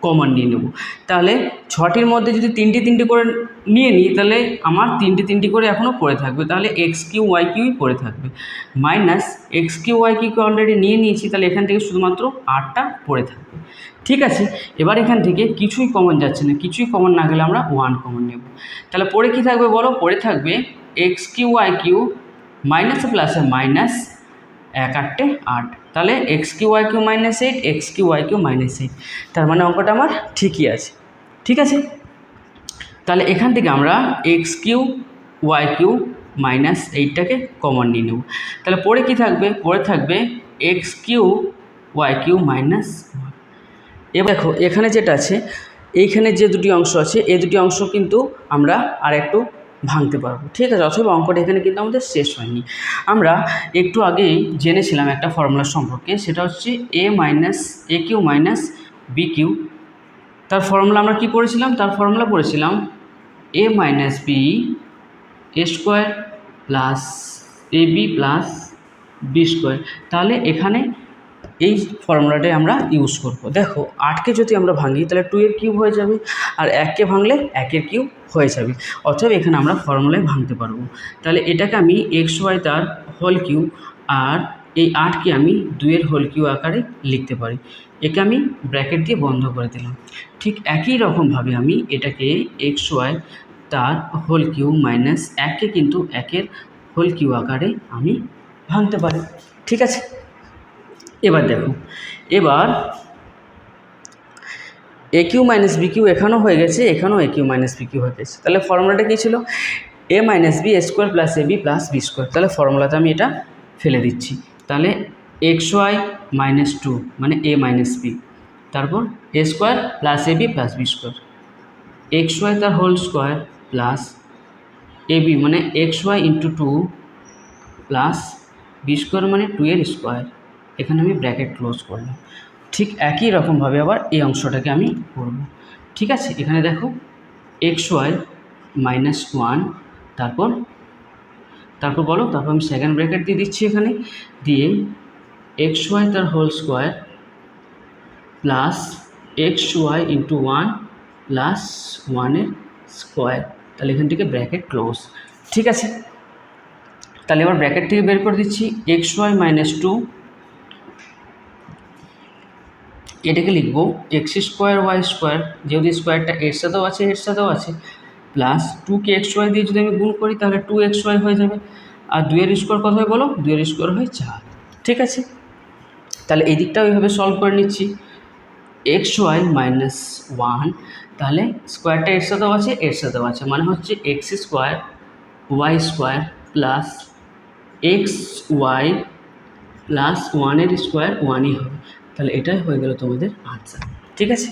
কমন নিয়ে নেব। তাহলে 6টির মধ্যে যদি 3টি করে নিয়ে নিই তাহলে আমার 3টি করে এখনও পড়ে থাকবে, তাহলে x3 y3ই পড়ে থাকবে, মাইনাস x3 y3কে অলরেডি নিয়ে নিয়েছি, তাহলে এখান থেকে শুধুমাত্র 8টা পড়ে থাকবে। ঠিক আছে, এবার এখান থেকে কিছুই কমন যাচ্ছে না, কিছুই কমন না গেলে আমরা 1 কমন নেব। তাহলে পড়ে কী থাকবে বলো, পড়ে থাকবে x3 y3 মাইনাসে প্লাসে মাইনাস এক আটটে 8, তাহলে X Q Y Q minus 8, X Q Y Q minus 8, তার মানে অঙ্কটা আমার ঠিকই আছে। ঠিক আছে, তাহলে এখান থেকে আমরা x Q Y Q minus 8টাকে কমন নিয়ে নেব। তাহলে পরে কি থাকবে, পরে থাকবে x Q Y Q minus 1। এবার দেখো এখানে যেটা আছে, এইখানে যে দুটি অংশ আছে এই দুটি অংশ কিন্তু আমরা আর একটু ভাঙতে পারবো। ঠিক আছে, অথবা অঙ্কটা এখানে কিন্তু আমাদের শেষ হয়নি। আমরা একটু আগেই জেনেছিলাম একটা ফর্মুলা সম্পর্কে, সেটা হচ্ছে এ মাইনাস এ কিউ মাইনাস বি কিউ। তার ফর্মুলা আমরা কি পড়েছিলাম, তার ফর্মুলা পড়েছিলাম এ minus B A square plus a b plus B square. তাহলে এখানে এই ফর্মুলাটাই আমরা ইউজ করব। দেখো 8কে যদি আমরা ভাঙি তাহলে 2 এর কিউব হয়ে যাবে, আর 1কে ভাঙলে 1-এর কিউব হয়ে যাবে। অথবা এখানে আমরা ফর্মুলায় ভাঙতে পারবো। তাহলে এটাকে আমি এক্স ওয়াই তার হোল কিউব, আর এই 8কে আমি 2-এর হোল কিউব আকারে লিখতে পারি। একে আমি ব্র্যাকেট দিয়ে বন্ধ করে দিলাম। ঠিক একই রকমভাবে আমি এটাকে এক্স ওয়াই তার হোল কিউব মাইনাস 1কে কিন্তু 1-এর হোল কিউব আকারে আমি ভাঙতে পারি। ঠিক আছে, এবার দেখো, এবার এ কিউ মাইনাস বি কিউ এখানেও হয়ে গেছে, এখানেও এ কিউ মাইনাস বি কিউ হয়ে গেছে। তাহলে ফর্মুলাটা কী ছিল, এ minus b square plus a b plus B square. তাহলে ফর্মুলাতে আমি এটা ফেলে দিচ্ছি। তাহলে এক্স ওয়াই মাইনাস 2 মানে এ মাইনাস বি, তারপর a square plus a b plus B square, x y তার whole square plus a b মানে x y into 2 plus B square মানে 2-এর স্কোয়ার। এখানে আমি ব্র্যাকেট ক্লোজ করলাম। ঠিক একই রকমভাবে আবার এই অংশটাকে আমি করব। ঠিক আছে, এখানে দেখো এক্স ওয়াই মাইনাস 1, তারপর বলো, তারপর আমি সেকেন্ড ব্র্যাকেট দিয়ে দিচ্ছি এখানে, দিয়ে এক্স ওয়াই তার whole square plus x y into 1 plus 1-এর স্কোয়ার। তাহলে এখান থেকে ব্র্যাকেট ক্লোজ। ঠিক আছে, তাহলে এবার ব্র্যাকেট থেকে বের করে দিচ্ছি এক্স ওয়াই মাইনাস 2, এটাকে লিখব এক্স স্কোয়ার ওয়াই স্কোয়ার, যেহেতু স্কোয়ারটা এর সাথেও আছে এর সাথেও আছে, প্লাস 2কে এক্স ওয়াই দিয়ে যদি আমি গুণ করি তাহলে 2x ওয়াই হয়ে যাবে, আর 2-এর স্কোয়ার কত হয় বলো, 2-এর স্কোয়ার হয় 4। ঠিক আছে, তাহলে এই দিকটা ওইভাবে সলভ করে নিচ্ছি। এক্স ওয়াই মাইনাস 1, তাহলে স্কোয়ারটা এর সাথেও আছে এর সাথেও আছে, মানে হচ্ছে x square y square plus x y plus 1-এর স্কোয়ার 1ই হবে। তাহলে এটাই হয়ে গেল তোমাদের আনসার। ঠিক আছে।